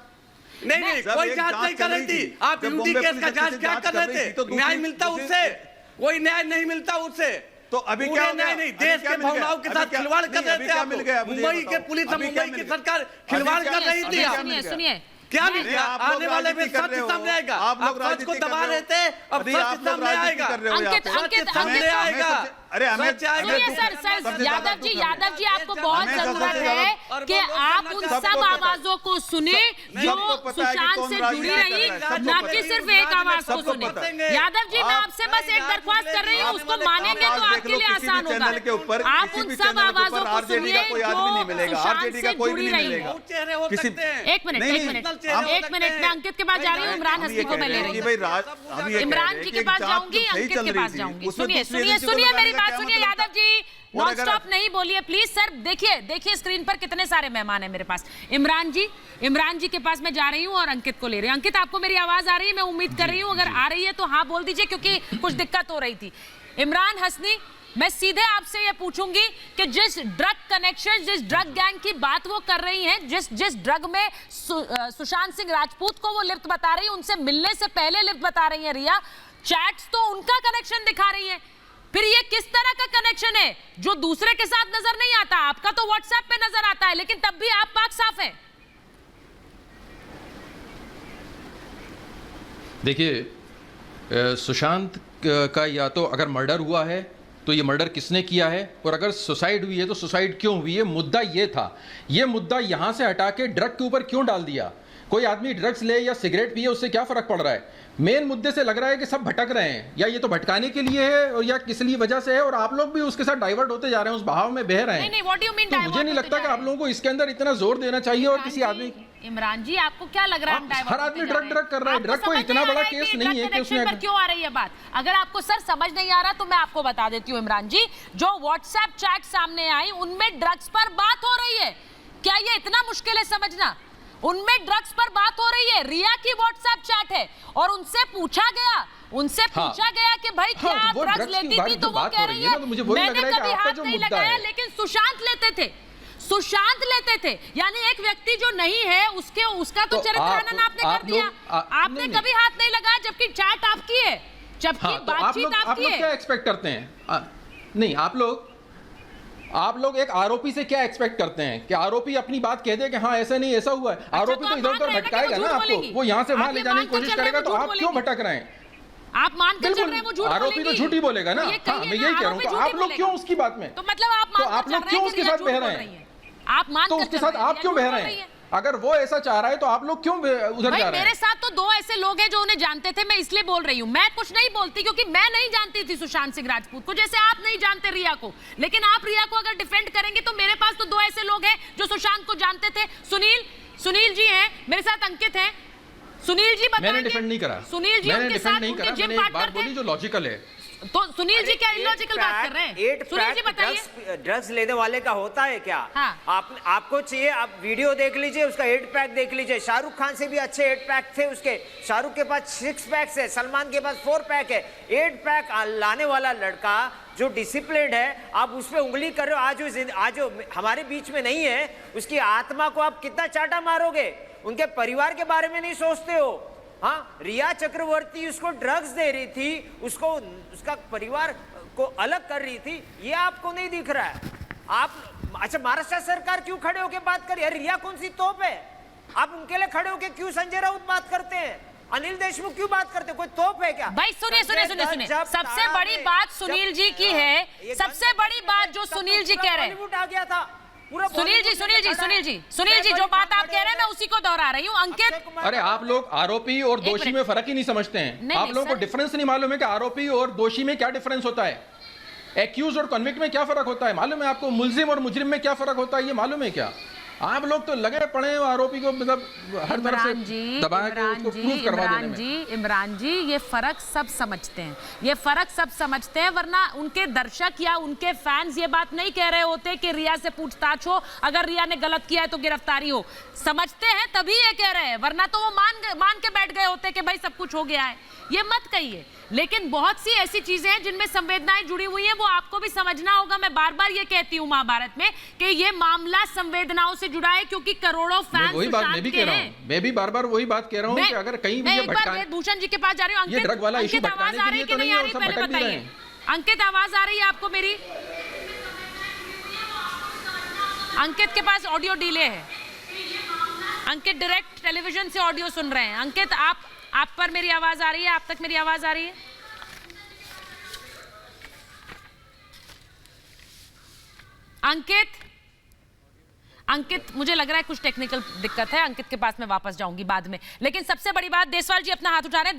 नहीं, कोई जांच नहीं कर रही थी। आप यूडी केस का जांच क्या कर रहे थे? न्याय मिलता उससे? कोई न्याय नहीं मिलता उससे। तो अभी क्या न्याय नहीं, देश के भावनाओं के साथ खिलवाड़ कर रहे थे आप। मुंबई के पुलिस और मुंबई की सरकार खिलवाड़ कर रही थी। सुनिए, क्या मिल गया? आने वाले में सच सामने आएगा। आप सच को दबा रहे थे, अब सच सामने आएगा। अंकित सामने आएगा। अरे सुनिए सर, यादव जी आपको बहुत जरूरत है कि आप उन सब आवाजों को सुने जो सुशांत से जुड़ी रही, न कि सिर्फ एक आवाज को सुने। यादव जी, मैं आपसे बस एक दरख्वास्त कर रही हूँ, उसको मानेंगे तो आपके लिए आसान होगा। आप उन सब आवाजों को सुनिए जो सुशांत से जुड़ी रही है। एक मिनट मैं अंकित के पास जा रही हूँ, इमरान हस्नी को मैं ले रही हूँ। इमरान जी के पास जाऊंगी, अंकित के पास जाऊंगी। सुनिए मेरी बात सुनिए यादव जी, नॉन स्टॉप नहीं बोलिए प्लीज। सर देखिए स्क्रीन पर कितने सारे मेहमान हैं मेरे पास। इमरान जी के पास मैं जा रही हूँ और अंकित को ले रही हूँ। अंकित, आपको मेरी आवाज आ रही है? मैं उम्मीद कर रही हूँ, अगर आ रही है तो हाँ बोल दीजिए, क्योंकि कुछ दिक्कत हो रही थी। इमरान हस्नी, मैं सीधे आपसे ये पूछूंगी कि जिस ड्रग कनेक्शन, जिस ड्रग गैंग की बात वो कर रही हैं, जिस ड्रग में सुशांत सिंह राजपूत को वो लिप्त बता रही है, उनसे मिलने से पहले लिप्त बता रही है रिया, चैट्स तो उनका कनेक्शन दिखा रही है। फिर ये किस तरह का कनेक्शन है जो दूसरे के साथ नजर नहीं आता? आपका तो व्हाट्सएप पे नजर आता है, लेकिन तब भी आप पाक साफ हैं। देखिए, सुशांत का या तो अगर मर्डर हुआ है तो ये मर्डर किसने किया है, और अगर सुसाइड हुई है तो सुसाइड क्यों हुई है? मुद्दा ये था। ये मुद्दा यहां से हटा के ड्रग के ऊपर क्यों डाल दिया? कोई आदमी ड्रग्स ले या सिगरेट पिए, उससे क्या फर्क पड़ रहा है? मेन मुद्दे से लग रहा है कि सब भटक रहे हैं, या ये तो भटकाने के लिए है और या किस लिए वजह से है, और आप लोग भी उसके साथ डाइवर्ट होते जा रहे हैं, उस बहाव में बह रहे हैं। नहीं, what do you mean तो मुझे नहीं लगता कि आप लोगों को इसके अंदर इतना जोर देना चाहिए और किसी आदमी इमरान जी, आपको क्या लग रहा है? हर आदमी ड्रग कर रहा है। ड्रग कोई इतना बड़ा केस नहीं है कि उसमें पर क्यों आ रही है बात। अगर आपको सर समझ नहीं आ रहा तो मैं आपको बता देती हूँ इमरान जी, जो व्हाट्सएप चैट सामने आई उनमें ड्रग्स पर बात हो रही है। क्या ये इतना मुश्किल है समझना? उनमें ड्रग्स पर बात हो रही है। रिया की व्हाट्सएप चैट है और उनसे पूछा गया कि भाई क्या आप ड्रग्स लेती थी, तो वो कह रही है मैंने कभी हाथ नहीं लगाया, लेकिन सुशांत लेते थे। यानी एक व्यक्ति जो नहीं है उसका तो चरित्र हनन आपने कर दिया। आपने कभी हाथ नहीं लगाया, जबकि चैट आपकी है, जबकि बातचीत आपकी है। क्या एक्सपेक्ट करते हैं? नहीं, आप लोग एक आरोपी से क्या एक्सपेक्ट करते हैं कि आरोपी अपनी बात कह दे कि हाँ ऐसा नहीं ऐसा हुआ है? आरोपी तो इधर उधर भटकाएगा ना आपको, वो यहाँ से वहां ले जाने की कोशिश करेगा, तो आप क्यों भटक रहे हैं? आप मान कर चल रहे हैं वो झूठ बोलेगी। आरोपी तो झूठ ही बोलेगा ना। हाँ, मैं यही कह रहा हूँ, आप लोग क्यों उसकी बात में, तो मतलब आप लोग क्यों उसके साथ बह रहे हैं? आप मान तो उसके साथ आप क्यों बह रहे हैं? अगर वो ऐसा चाह रहा है तो आप लोग क्यों उधर जा रहे हैं? मेरे साथ तो दो ऐसे लोग हैं जो उन्हें जानते थे, मैं इसलिए बोल रही हूँ। मैं कुछ नहीं बोलती क्योंकि मैं नहीं जानती थी सुशांत सिंह राजपूत को, जैसे आप नहीं जानते रिया को। लेकिन आप रिया को अगर डिफेंड करेंगे तो मेरे पास तो दो ऐसे लोग हैं जो सुशांत को जानते थे। सुनील जी हैं, मेरे साथ अंकित हैं। सुनील जी बताएंगे। मैंने डिफेंड नहीं करा। सुनील जी उनके साथ उनके जिम पार्टनर थे। बोली जो लॉजिकल है। तो सुनील जी क्या इलॉजिकल बात कर रहे हैं? सुनील जी बताइए, ड्रग्स लेने वाले का होता है क्या? हाँ। आपको चाहिए, आप वीडियो देख लीजिए, उसका 8 पैक देख लीजिए। शाहरुख खान से भी अच्छे 8 पैक थे उसके। शाहरुख के पास 6 पैक है, सलमान के पास 4 पैक है। 8 पैक लाने वाला लड़का जो डिसिप्लिन है, आप उस पर उंगली कर रहे हो। आज जो हमारे बीच में नहीं है, उसकी आत्मा को आप कितना चाटा मारोगे? उनके परिवार के बारे में नहीं सोचते हो। हाँ, रिया चक्रवर्ती उसको ड्रग्स दे रही थी, उसको उसका परिवार को अलग कर रही थी, ये आपको नहीं दिख रहा है। आप अच्छा, महाराष्ट्र सरकार क्यों खड़े होके बात करिए? रिया कौन सी तोप है? आप उनके लिए खड़े होके क्यों संजय राउत बात करते हैं? अनिल देशमुख क्यों बात करते हैं? कोई तोप है क्या? भाई सुनिए, सबसे बड़ी बात सुनील जी की है। सबसे बड़ी बात जो सुनील जी कह रहे हैं, आ गया था सुनील जी जो बात आप कह रहे हैं मैं उसी को दोहरा रही हूँ। अंकित, अरे आप लोग आरोपी और दोषी में फर्क ही नहीं समझते हैं। आप लोगों को डिफरेंस नहीं मालूम है कि आरोपी और दोषी में क्या डिफरेंस होता है? एक्यूज और कन्विक्ट में क्या फर्क होता है मालूम है आपको? मुल्जिम और मुजरिम में क्या फर्क होता है ये मालूम है क्या? आप लोग तो लगे पड़े हैं आरोपी को मतलब हर तरफ से दबा के उसको प्रूफ करवा देने में। इमरान जी ये फर्क सब समझते हैं, ये फर्क सब समझते हैं, वरना उनके दर्शक या उनके फैंस ये बात नहीं कह रहे होते कि रिया से पूछताछ हो, अगर रिया ने गलत किया है तो गिरफ्तारी हो। समझते हैं तभी ये कह रहे हैं, वरना तो वो मान के बैठ गए होते कि भाई सब कुछ हो गया है। ये मत कहिए। लेकिन बहुत सी ऐसी चीजें हैं जिनमें संवेदनाएं जुड़ी हुई हैं, वो आपको भी समझना होगा। मैं बार बार ये कहती हूँ महाभारत में कि ये मामला संवेदनाओं से जुड़ा है, क्योंकि करोड़ों फैंस वही बात मैं भी कह रहा हूँ। मैं भी बार-बार वही बात कह रहा हूँ कि अगर कहीं भी ये भटकाने, भूषण जी के पास जा रही हूँ। ये ड्रग वाला इशू भटकाने के लिए तो नहीं है, और सब भटक भी रहे हैं। अंकित, आवाज आ रही है आपको मेरी? अंकित के पास ऑडियो डिले है। अंकित डायरेक्ट टेलीविजन से ऑडियो सुन रहे हैं। अंकित, आप पर मेरी आवाज आ रही है? आप तक मेरी आवाज आ रही है? अंकित, मुझे लग रहा है कुछ टेक्निकल दिक्कत है। अंकित के पास मैं वापस जाऊंगी बाद में। लेकिन सबसे बड़ी बात, देसवाल जी अपना हाथ उठा रहे हैं।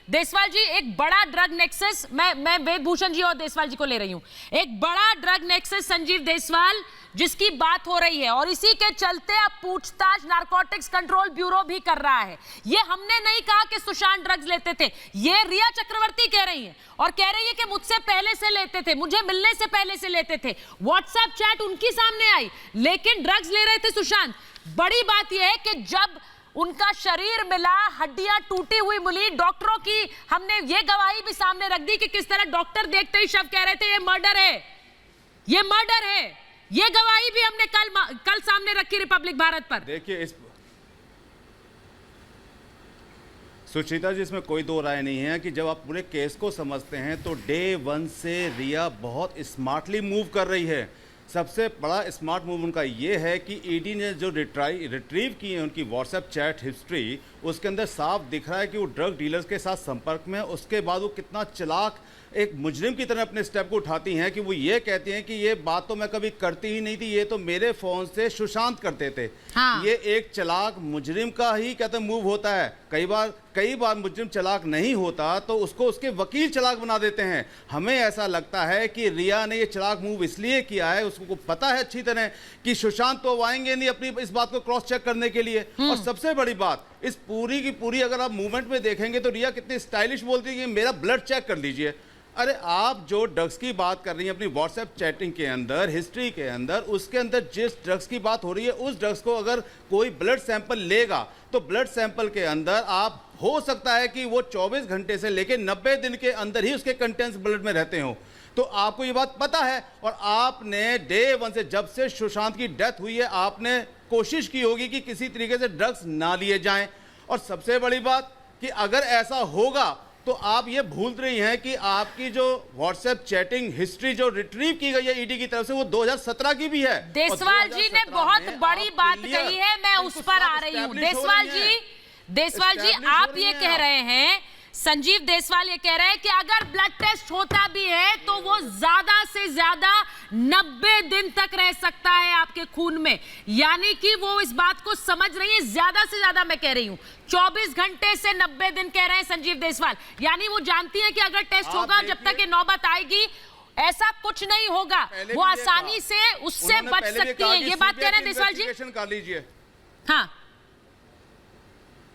देसवाल जी एक बड़ा ड्रग नेक्सस, मैं वेदभूषण जी और देसवाल जी को ले रही हूं। एक बड़ा ड्रग नेक्सस संजीव देसवाल जिसकी बात हो रही है, और इसी के चलते अब पूछताछ नारकोटिक्स कंट्रोल ब्यूरो भी कर रहा है। ये हमने नहीं कहा कि सुशांत ड्रग्स लेते थे, ये रिया चक्रवर्ती कह रही है, और कह रही है कि मुझसे पहले से लेते थे, मुझे मिलने से पहले से लेते थे। व्हाट्सएप चैट उनकी सामने आई, लेकिन ड्रग्स ले रहे थे सुशांत। बड़ी बात यह है कि जब उनका शरीर मिला, हड्डियां टूटी हुई मिली, डॉक्टरों की हमने ये गवाही भी सामने रख दी कि किस तरह डॉक्टर देखते ही शव कह रहे थे ये मर्डर है, ये मर्डर है। ये गवाही भी हमने कल सामने रखी रिपब्लिक भारत पर। देखिए इस सुचिता जी, इसमें कोई दो राय नहीं है कि जब आप पूरे केस को समझते हैं तो डे 1 से रिया बहुत स्मार्टली मूव कर रही है। सबसे बड़ा स्मार्ट मूव उनका ये है कि ईडी ने जो रिट्रीव की है उनकी व्हाट्सएप चैट हिस्ट्री, उसके अंदर साफ दिख रहा है कि वो ड्रग डीलर्स के साथ संपर्क में है। उसके बाद वो कितना चालाक एक मुजरिम की तरह अपने स्टेप को उठाती हैं कि वो ये कहती हैं कि ये बात तो मैं कभी करती ही नहीं थी, ये तो मेरे फोन से सुशांत करते थे। हाँ। ये एक चालाक मुजरिम का ही कहते मूव होता है। कई बार मुजरिम चालाक नहीं होता तो उसको उसके वकील चालाक बना देते हैं। हमें ऐसा लगता है कि रिया ने ये चालाक मूव इसलिए किया है, उसको पता है अच्छी तरह कि सुशांत तो आएंगे नहीं अपनी इस बात को क्रॉस चेक करने के लिए। और सबसे बड़ी बात, इस पूरी की पूरी अगर आप मूवमेंट में देखेंगे तो रिया कितनी स्टाइलिश बोलती है कि मेरा ब्लड चेक कर लीजिए। अरे आप जो ड्रग्स की बात कर रही हैं अपनी व्हाट्सएप चैटिंग के अंदर, हिस्ट्री के अंदर, उसके अंदर जिस ड्रग्स की बात हो रही है उस ड्रग्स को अगर कोई ब्लड सैंपल लेगा तो ब्लड सैंपल के अंदर आप हो सकता है कि वो 24 घंटे से लेकर 90 दिन के अंदर ही उसके कंटेंट्स ब्लड में रहते हो। तो आपको ये बात पता है और आपने डे 1 से, जब से सुशांत की डेथ हुई है, आपने कोशिश की होगी कि किसी तरीके से ड्रग्स ना लिए जाएं। और सबसे बड़ी बात कि अगर ऐसा होगा तो आप ये भूल रही हैं कि आपकी जो व्हाट्सएप चैटिंग हिस्ट्री जो रिट्रीव की गई है ईडी की तरफ से वो 2017 की भी है। देसवाल जी ने बहुत बड़ी बात कही है, मैं उस पर आ रही हूँ। देसवाल जी आप ये कह रहे हैं, संजीव देसवाल ये कह रहे हैं कि अगर ब्लड टेस्ट होता भी है तो वो ज्यादा से ज्यादा 90 दिन तक रह सकता है आपके खून में, यानी कि वो इस बात को समझ रही है। ज्यादा से ज्यादा मैं कह रही हूं 24 घंटे से 90 दिन कह रहे हैं संजीव देसवाल, यानी वो जानती है कि अगर टेस्ट होगा जब तक ये नौबत आएगी ऐसा कुछ नहीं होगा, वो आसानी से उससे बच सकती है। ये बात कह रहे हैं देसवाल जी। कर लीजिए। हाँ,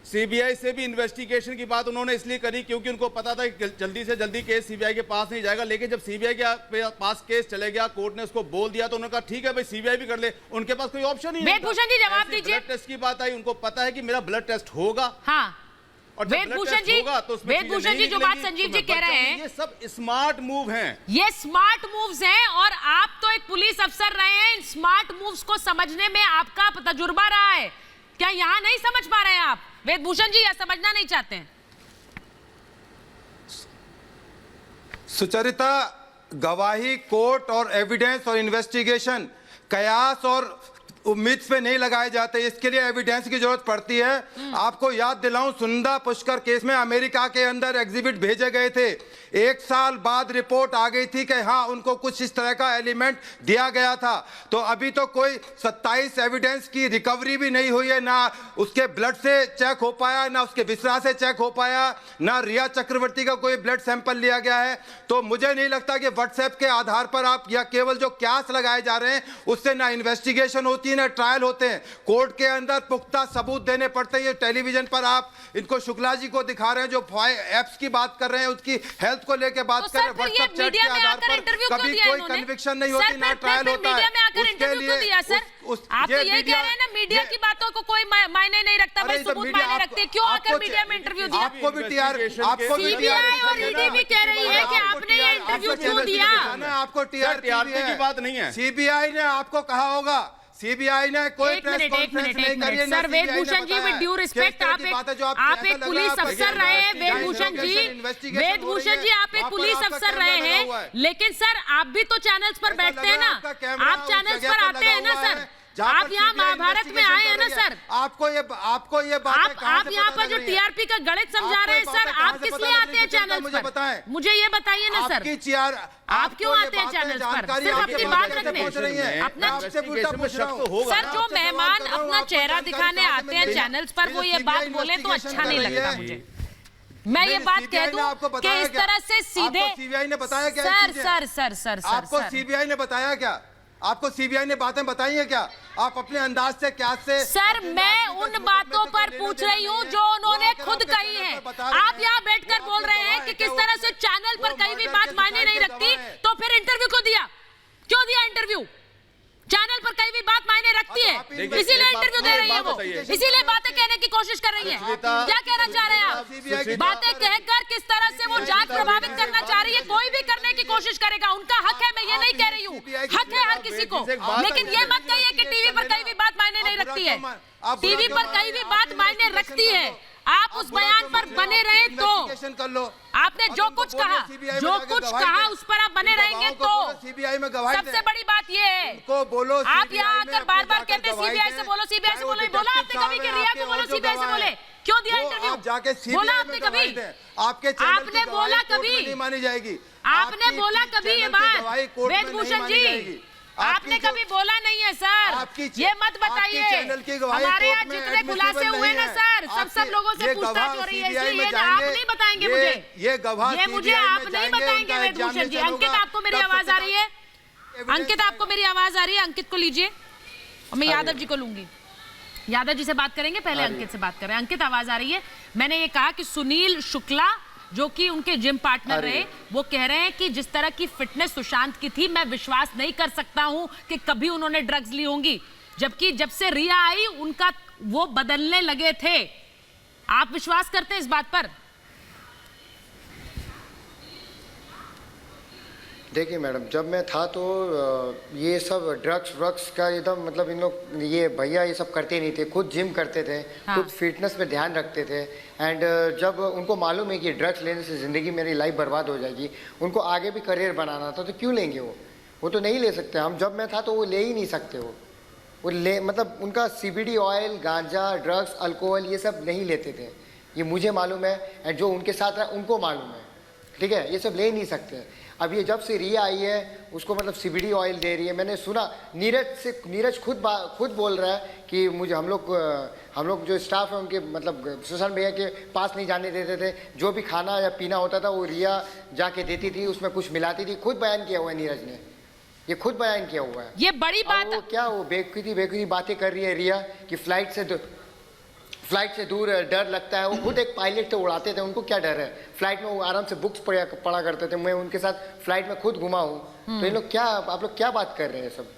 सीबीआई से भी इन्वेस्टिगेशन की बात उन्होंने इसलिए करी क्योंकि उनको पता था कि जल्दी से जल्दी केस सीबीआई के पास नहीं जाएगा। लेकिन जब सीबीआई के पास केस चले गया, कोर्ट ने उसको बोल दिया तो उन्होंने कहा ठीक है भाई सीबीआई भी कर ले, उनके पास कोई ऑप्शन नहीं है। वेदभूषण जी जवाब दीजिए। ब्लड टेस्ट की बात आई, उनको पता है कि मेरा ब्लड टेस्ट होगा। हाँ, और वेदभूषण जी जो बात संजीव जी कह रहे हैं, ये सब स्मार्ट मूव हैं। ये स्मार्ट मूव्स हैं और आप तो एक पुलिस अफसर रहे हैं, इन स्मार्ट मूव्स को समझने में आपका तजुर्बा रहा है, क्या यहां नहीं समझ पा रहे हैं आप? वेदभूषण जी या समझना नहीं चाहते हैं? सुचरिता, गवाही, कोर्ट और एविडेंस और इन्वेस्टिगेशन कयास और उम्मीद पे नहीं लगाए जाते, इसके लिए एविडेंस की जरूरत पड़ती है। आपको याद दिलाऊं, सुनंदा पुष्कर केस में अमेरिका के अंदर एग्जिबिट भेजे गए थे, 1 साल बाद रिपोर्ट आ गई थी कि हाँ उनको कुछ इस तरह का एलिमेंट दिया गया था। तो अभी तो कोई 27 एविडेंस की रिकवरी भी नहीं हुई है, ना उसके ब्लड से चेक हो पाया, ना उसके विसरा से चेक हो पाया, ना रिया चक्रवर्ती का कोई ब्लड सैंपल लिया गया है। तो मुझे नहीं लगता कि व्हाट्सएप के आधार पर आप या केवल जो क्यास लगाए जा रहे हैं उससे ना इन्वेस्टिगेशन होती है ना ट्रायल होते हैं। कोर्ट के अंदर पुख्ता सबूत देने पड़ते हैं। टेलीविजन पर आप इनको शुक्ला जी को दिखा रहे हैं जो एप्स की बात कर रहे हैं, उसकी हेल्थ को लेकर बात कर रहे हैं, व्हाट्सएप चैट के आधार पर कभी कोई कन्विक्शन नहीं होती, ना ट्रायल होता है। उसके लिए आप तो यही कह रहे हैं ना, मीडिया की बातों को कोई मायने नहीं रखता, भाई सबूत मायने रखते हैं, क्यों आकर मीडिया में इंटरव्यू दिया? आपको भी सीबीआई और ईडी भी कह रही है कि आपने ये इंटरव्यू क्यों दिया? आपको टीआरपी की बात नहीं है, सीबीआई ने आपको कहा होगा, सीबीआई ने कोई प्रेस कॉन्फ्रेंस नहीं करी है। Sir Vedbhushan ji, with due respect, आप एक पुलिस अफसर रहे हैं। वेदभूषण जी आप एक पुलिस अफसर रहे हैं, लेकिन सर आप भी तो चैनल्स पर बैठते हैं ना, आप चैनल्स पर आते हैं ना सर, आप यहाँ महाभारत में आए हैं ना सर, आपको ये आप यहाँ पर जो टीआरपी का गणित समझा रहे हैं सर, आप किस लिए आते हैं चैनल्स पर? मुझे ये बताइए ना सर, आप क्यों आते हैं चैनल्स पर? सिर्फ अपनी बात रखने, अपना सर जो मेहमान अपना चेहरा दिखाने आते हैं चैनल्स पर वो ये बात बोले तो अच्छा नहीं लगता मुझे। मैं ये बात कह दूं कि इस तरह से सीधे सीबीआई ने बताया क्या? सर आपको सीबीआई ने बताया क्या? आपको सीबीआई ने बातें बताई है क्या? आप अपने अंदाज से क्या से? सर मैं उन बातों पर पूछ रही हूँ जो उन्होंने खुद कही है। आप यहाँ बैठकर बोल रहे हैं कि किस तरह से चैनल पर कहीं भी बात मायने नहीं रखती, तो फिर इंटरव्यू क्यों दिया? क्यों दिया इंटरव्यू? चैनल पर कहीं भी बात मायने रखती है, इसीलिए इंटरव्यू दे रही है वो, इसीलिए बातें कहने की कोशिश कर रही है। क्या कहना चाह रहे हैं आप? बातें कहकर किस तरह से वो जांच प्रभावित करना चाह रही है, कोई भी करने की कोशिश करेगा, उनका हक है, मैं ये नहीं कह रही हूँ, हक है हर किसी को, लेकिन ये मत कहिए कि टीवी पर कहीं भी बात मायने नहीं रखती है। टीवी पर कहीं भी बात मायने रखती है, आप उस बयान पर बने रहे तो आपने जो कुछ कहा उस पर आप बने रहेंगे तो सबसे बड़ी बात ये है, आप यहाँ आकर बार बार कहते हैं सीबीआई से बोलो, सीबीआई से बोलो, बोला आपने कभी कि रिया को बोलो सीबीआई से बोले? क्यों दिया इंटरव्यू? आप जाके बोला आपने कभी? आपके चैनल आपने बोला कभी? नहीं मानी जाएगी। आपने बोला कभी ये बात? वेदभूषण जी, आपने कभी बोला नहीं है सर, ये मत बताइए। हमारे यहाँ जितने खुलासे हुए ना सर, सब लोगों से पूछताछ हो रही है, इसलिए ये आप नहीं बताएंगे मुझे, ये गवाह ये मुझे आप नहीं बताएंगे वेदभूषण जी। अंकित, आपको मेरी आवाज आ रही है? अंकित, आपको मेरी आवाज आ रही है? अंकित को लीजिए और मैं यादव जी को लूंगी। यादव जी से बात करेंगे, पहले अंकित से बात करें। अंकित, आवाज आ रही है? मैंने ये कहा कि सुनील शुक्ला जो कि उनके जिम पार्टनर रहे, वो कह रहे हैं कि जिस तरह की फिटनेस सुशांत की थी, मैं विश्वास नहीं कर सकता हूं कि कभी उन्होंने ड्रग्स ली होंगी, जबकि जब से रिया आई उनका वो बदलने लगे थे। आप विश्वास करते हैं इस बात पर? देखिए मैडम, जब मैं था तो ये सब ड्रग्स का एकदम मतलब इन लोग ये भैया ये सब करते नहीं थे, खुद जिम करते थे, खुद फिटनेस पे ध्यान रखते थे। एंड जब उनको मालूम है कि ड्रग्स लेने से ज़िंदगी मेरी लाइफ बर्बाद हो जाएगी, उनको आगे भी करियर बनाना था, तो क्यों लेंगे वो तो नहीं ले सकते। हम जब मैं था तो वो ले ही नहीं सकते, वो ले मतलब उनका CBD ऑयल, गांजा, ड्रग्स, अल्कोहल ये सब नहीं लेते थे, ये मुझे मालूम है। एंड जो उनके साथ रहा उनको मालूम है, ठीक है, ये सब ले नहीं सकते। अब ये जब से रिया आई है उसको मतलब CBD ऑयल दे रही है। मैंने सुना नीरज खुद बोल रहा है कि मुझे हम लोग जो स्टाफ है उनके मतलब सुशांत भैया के पास नहीं जाने देते थे, जो भी खाना या पीना होता था वो रिया जाके देती थी, उसमें कुछ मिलाती थी। खुद बयान किया हुआ है नीरज ने, ये खुद बयान किया हुआ है। ये बड़ी बात वो क्या वो बेवकूफ़ी बातें कर रही है रिया कि फ्लाइट से दूर डर लगता है। वो खुद एक पायलट थे, उड़ाते थे, उनको क्या डर है? फ्लाइट में वो आराम से बुक्स पढ़ा करते थे। मैं उनके साथ फ्लाइट में खुद घुमा हूँ। तो ये लोग क्या, आप लोग क्या बात कर रहे हैं सब?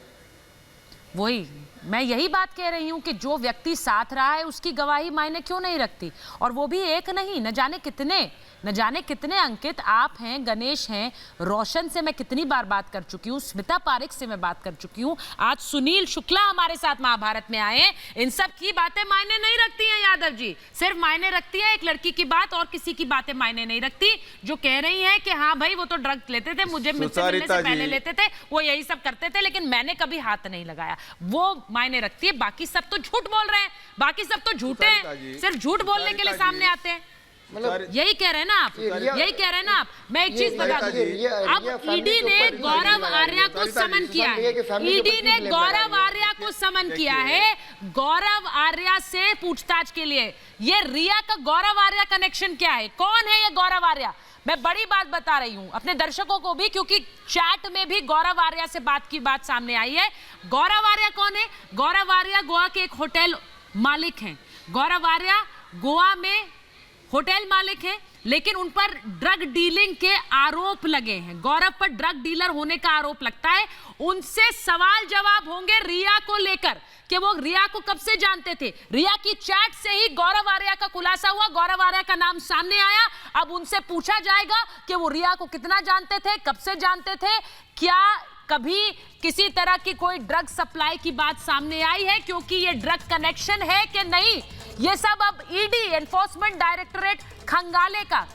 वही मैं यही बात कह रही हूँ कि जो व्यक्ति साथ रहा है उसकी गवाही मायने क्यों नहीं रखती? और वो भी एक नहीं, न जाने कितने। अंकित, आप हैं, गणेश हैं, रोशन से मैं कितनी बार बात कर चुकी हूँ, स्मिता पारिक से मैं बात कर चुकी हूँ, आज सुनील शुक्ला हमारे साथ महाभारत में आए। इन सब की बातें मायने नहीं रखती हैं यादव जी, सिर्फ मायने रखती है एक लड़की की बात, और किसी की बातें मायने नहीं रखती। जो कह रही है कि हाँ भाई वो तो ड्रग्स लेते थे, मुझे मुझसे मिलने से पहले लेते थे, वो यही सब करते थे, लेकिन मैंने कभी हाथ नहीं लगाया, वो मायने रखती है। बाकी सब तो झूठ बोल रहे हैं, बाकी सब तो झूठे हैं, सिर्फ झूठ बोलने के लिए सामने आते हैं। मतलब यही कह रहे हैं ना आप, यही कह रहे हैं ना आप। मैं एक चीज बता दूं, अब ईडी ने गौरव आर्या को समन किया है, ईडी ने गौरव आर्या को समन किया है गौरव आर्या से पूछताछ के लिए। ये रिया का गौरव आर्या कनेक्शन क्या है? कौन है ये गौरव आर्या? मैं बड़ी बात बता रही हूं अपने दर्शकों को भी, क्योंकि चैट में भी गौरव आर्या से बात सामने आई है। गौरव आर्या कौन है? गौरव आर्या गोवा के एक होटल मालिक हैं। गौरव आर्या गोवा में होटल मालिक हैं, लेकिन उन पर ड्रग डीलिंग के आरोप लगे हैं। गौरव पर ड्रग डीलर होने का आरोप लगता है। उनसे सवाल जवाब होंगे रिया को लेकर कि वो रिया को कब से जानते थे। रिया की चैट से ही गौरव आर्या का खुलासा हुआ, गौरव आर्या का नाम सामने आया। अब उनसे पूछा जाएगा कि वो रिया को कितना जानते थे, कब से जानते थे, क्या कभी किसी तरह की कोई ड्रग सप्लाई की बात सामने आई है, क्योंकि ये ड्रग कनेक्शन है कि नहीं, ये सब अब ईडी एनफोर्समेंट डायरेक्टोरेट खंगालेगा।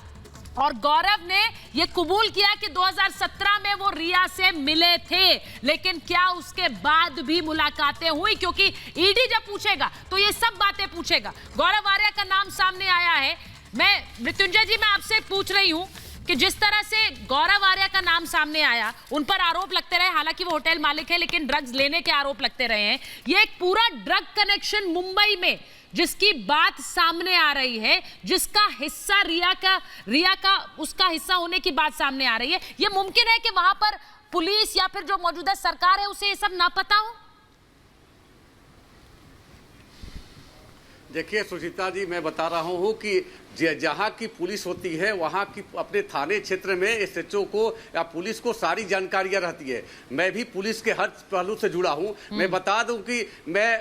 और गौरव ने ये कबूल किया कि 2017 में वो रिया से मिले थे, लेकिन क्या उसके बाद भी मुलाकातें हुई? क्योंकि ईडी जब पूछेगा तो ये सब बातें पूछेगा। गौरव आर्या का नाम सामने आया है। मैं मृत्युंजय जी, मैं आपसे पूछ रही हूं कि जिस तरह से गौरव आर्या का नाम सामने आया, उन पर आरोप लगते रहे, हालांकि वो होटल मालिक है लेकिन ड्रग्स लेने के आरोप लगते रहे हैं। ये एक पूरा ड्रग कनेक्शन मुंबई में जिसकी बात सामने आ रही है, जिसका हिस्सा रिया का उसका हिस्सा होने की बात सामने आ रही है, ये मुमकिन है कि वहां पर पुलिस या फिर जो मौजूदा सरकार है उसे ये सब ना पता हो? देखिए सुचिता जी, मैं बता रहा हूँ कि जहाँ की पुलिस होती है वहाँ की अपने थाने क्षेत्र में SHO को या पुलिस को सारी जानकारियाँ रहती है। मैं भी पुलिस के हर पहलू से जुड़ा हूँ। मैं बता दूं कि मैं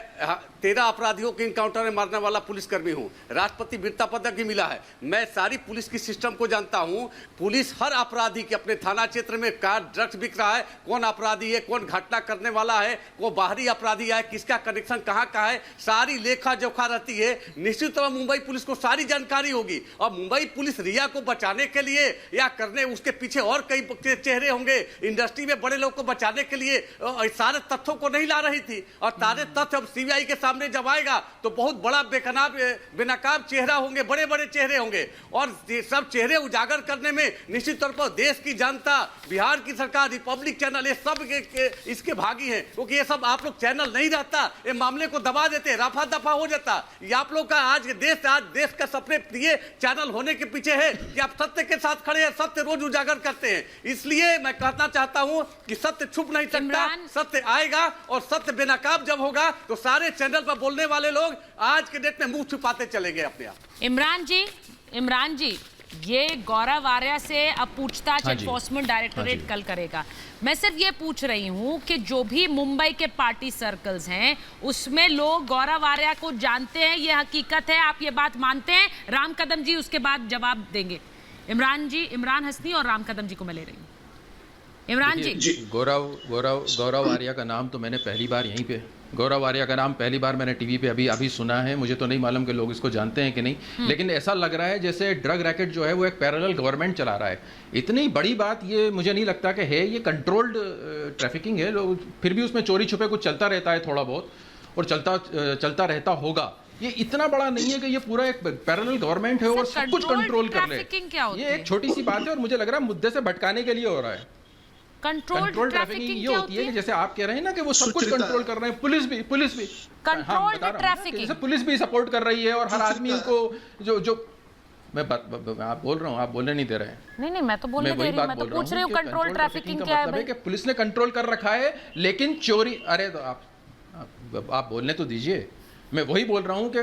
13 अपराधियों के इनकाउंटर में मारने वाला पुलिसकर्मी हूँ। राष्ट्रपति वीरता पदक भी मिला है। मैं सारी पुलिस की सिस्टम को जानता हूँ। पुलिस हर अपराधी के अपने थाना क्षेत्र में क्या ड्रग्स बिक रहा है, कौन अपराधी है, कौन घटना करने वाला है, कौन बाहरी अपराधी है, किसका कनेक्शन कहाँ का है, सारी लेखा जोखा रहती है। निश्चित तौर मुंबई पुलिस को सारी जानकारी होगी। और मुंबई पुलिस रिया को बचाने के लिए या करने उसके पीछे और कई चेहरे होंगे, इंडस्ट्री में बड़े लोग को बचाने के लिए सारे तथ्यों को नहीं ला रही थी। और सारे तथ्य अब सीबीआई के सामने जब आएगा तो बहुत बड़ा बेनकाब चेहरा होंगे, बड़े बड़े चेहरे होंगे। और सब चेहरे उजागर करने में निश्चित तौर पर देश की जनता, बिहार की सरकार, रिपब्लिक चैनल, ये सब इसके भागी हैं। क्योंकि ये सब आप लोग चैनल नहीं रहता, ये मामले को दबा देते, रफा दफा हो जाता। ये आप लोग का आज देश का सबसे प्रिय चैनल होने के पीछे है कि आप सत्य के साथ खड़े हैं, सत्य रोज उजागर करते हैं। इसलिए मैं कहना चाहता हूं कि सत्य छुप नहीं सकता, सत्य आएगा। और सत्य बेनकाब जब होगा तो सारे चैनल पर बोलने वाले लोग आज के डेट में मुंह छुपाते चलेंगे अपने आप। इमरान जी, ये गौरव आर्या से अब पूछताछ एनफोर्समेंट डायरेक्टोरेट कल करेगा। मैं सिर्फ ये पूछ रही हूँ कि जो भी मुंबई के पार्टी सर्कल्स हैं उसमें लोग गौरव आर्या को जानते हैं, ये हकीकत है, आप ये बात मानते हैं? राम कदम जी उसके बाद जवाब देंगे। इमरान हसनी और राम कदम जी को मैं ले रही हूँ। इमरान जी, गौरव आर्या का नाम तो मैंने पहली बार यहीं पे, गौरव आर्या का नाम पहली बार मैंने टीवी पे अभी सुना है। मुझे तो नहीं मालूम कि लोग इसको जानते हैं कि नहीं, लेकिन ऐसा लग रहा है जैसे ड्रग रैकेट जो है वो एक पैरेलल गवर्नमेंट चला रहा है। इतनी बड़ी बात ये मुझे नहीं लगता कि है, ये कंट्रोल्ड ट्रैफिकिंग है। लोग फिर भी उसमें चोरी छुपे कुछ चलता रहता है थोड़ा बहुत, और चलता रहता होगा। ये इतना बड़ा नहीं है कि ये पूरा एक पैरेलल गवर्नमेंट है और सब कुछ कंट्रोल कर रहे हैं। ये एक छोटी सी बात है और मुझे लग रहा है मुद्दे से भटकाने के लिए हो रहा है। कंट्रोल ट्रैफिकिंग ये होती है कि जैसे आप कह रहे हैं ना कि वो सब कुछ कंट्रोल कर रहे हैं, पुलिस भी कंट्रोल ट्रैफिकिंग, जैसे पुलिस भी सपोर्ट कर रही है और हर आदमी को जो मैं आप बोल रहा हूँ, आप बोलने नहीं दे रहे हैं। नहीं, मैं तो बोलने दे रही हूँ, मैं तो पूछ रही हूँ कंट्रोल ट्रैफिकिंग क्या है भाई? कि पुलिस ने कंट्रोल कर रखा है लेकिन चोरी, अरे तो आप बोलने तो दीजिए। मैं वही बोल रहा हूँ कि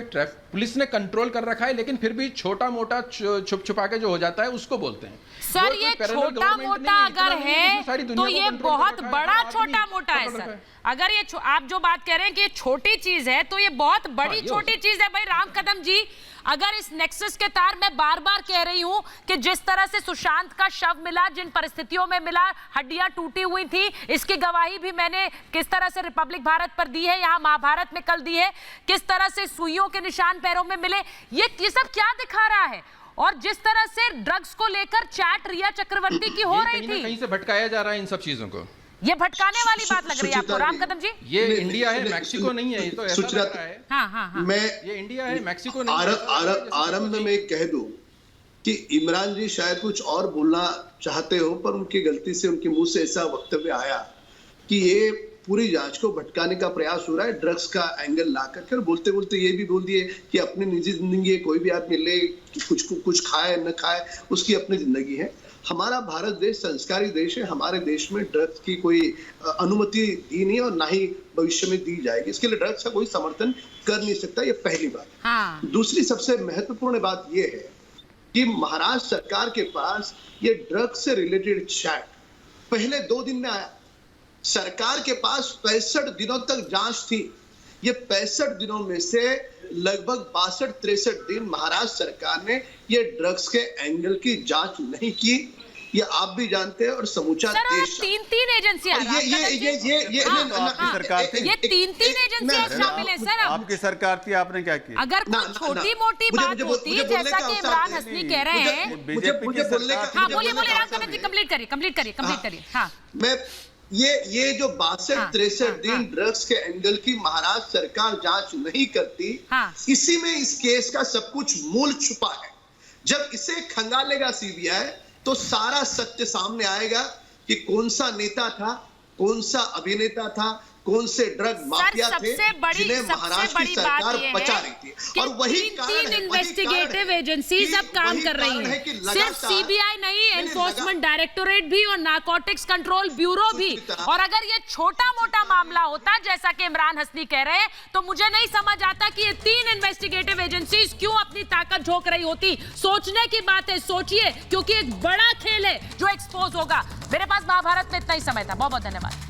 पुलिस ने कंट्रोल कर रखा है लेकिन फिर भी छोटा मोटा छुप छुपा के जो हो जाता है उसको बोलते हैं। सर ये छोटा मोटा अगर है तो ये बहुत बड़ा छोटा मोटा है सर। अगर ये आप जो बात कह रहे हैं कि ये छोटी चीज है तो ये बहुत बड़ी छोटी चीज है भाई। राम कदम जी, अगर इस नेक्सस के तार, मैं बार बार कह रही हूं कि जिस तरह से सुशांत का शव मिला, जिन परिस्थितियों में मिला, हड्डियां टूटी हुई थी, इसकी गवाही भी मैंने किस तरह से रिपब्लिक भारत पर दी है, यहां महाभारत में कल दी है, किस तरह से सुइयों के निशान पैरों में मिले, ये सब क्या दिखा रहा है? और जिस तरह से ड्रग्स को लेकर चैट रिया चक्रवर्ती की हो रही थी, कहीं से भटकाया जा रहा है इन सब चीजों को। ये भटकाने वाली बात लग रही है आपको राम कदम जी? ये इंडिया है, मैक्सिको नहीं है, ये तो ऐसा लग रहा है। हाँ। ये इंडिया है, मैक्सिको नहीं है। आरंभ में कह दूं कि इमरान जी शायद कुछ और बोलना चाहते हो, पर उनकी गलती से उनके मुंह से ऐसा वक्तव्य आया कि ये पूरी जांच को भटकाने का प्रयास हो रहा है, ड्रग्स का एंगल ला कर। बोलते बोलते ये भी बोल दिए कि अपनी निजी जिंदगी है, कोई भी आदमी ले कुछ खाए न खाए, उसकी अपनी जिंदगी है। हमारा भारत देश संस्कारी देश है, हमारे देश में ड्रग्स की कोई अनुमति दी नहीं और ना ही भविष्य में दी जाएगी। इसके लिए ड्रग्स का कोई समर्थन कर नहीं सकता, ये पहली बात। दूसरी सबसे महत्वपूर्ण बात ये है कि महाराष्ट्र सरकार के पास ये ड्रग्स से रिलेटेड चैट पहले 2 दिन में आया। सरकार के पास 65 दिनों तक जांच थी। ये 65 दिनों में से लगभग 62-63 दिन महाराष्ट्र सरकार ने ये ड्रग्स के एंगल की जांच नहीं की। ये आप भी जानते हैं और समूचा देश। 3 एजेंसियां आपकी सरकार थी, ये 3 एजेंसियां शामिल है सर। आपकी सरकार थी, आपने क्या किया? अगर कोई छोटी मोटी बात होती जैसा कि इमरान हसनी कह रहे हैं, बीजेपी की सरकार। हाँ बोलिए राम कदम जी, कंप्लीट करिए। हाँ, मैं ये जो 62-63 दिन ड्रग्स के एंगल की महाराष्ट्र सरकार जांच नहीं करती, इसी में इस केस का सब कुछ मूल छुपा है। जब इसे खंगालेगा सीबीआई तो सारा सत्य सामने आएगा कि कौन सा नेता था, कौन सा अभिनेता था, कौन से ड्रग माफिया थे जिन्हें महाराष्ट्र की सरकार बचा रही थी। और वही 3 इन्वेस्टिगेटिव एजेंसीज अब काम कर रही हैं। सिर्फ सीबीआई नहीं, एनफोर्समेंट डायरेक्टोरेट भी और नारकोटिक्स कंट्रोल ब्यूरो भी। और अगर ये छोटा मोटा मामला होता जैसा कि इमरान हसनी कह रहे हैं तो मुझे नहीं समझ आता कि ये 3 इन्वेस्टिगेटिव एजेंसीज क्यों अपनी ताकत झोंक रही होती। सोचने की बात है, सोचिए, क्योंकि एक बड़ा खेल है जो एक्सपोज होगा। मेरे पास महाभारत में इतना ही समय था। बहुत बहुत धन्यवाद।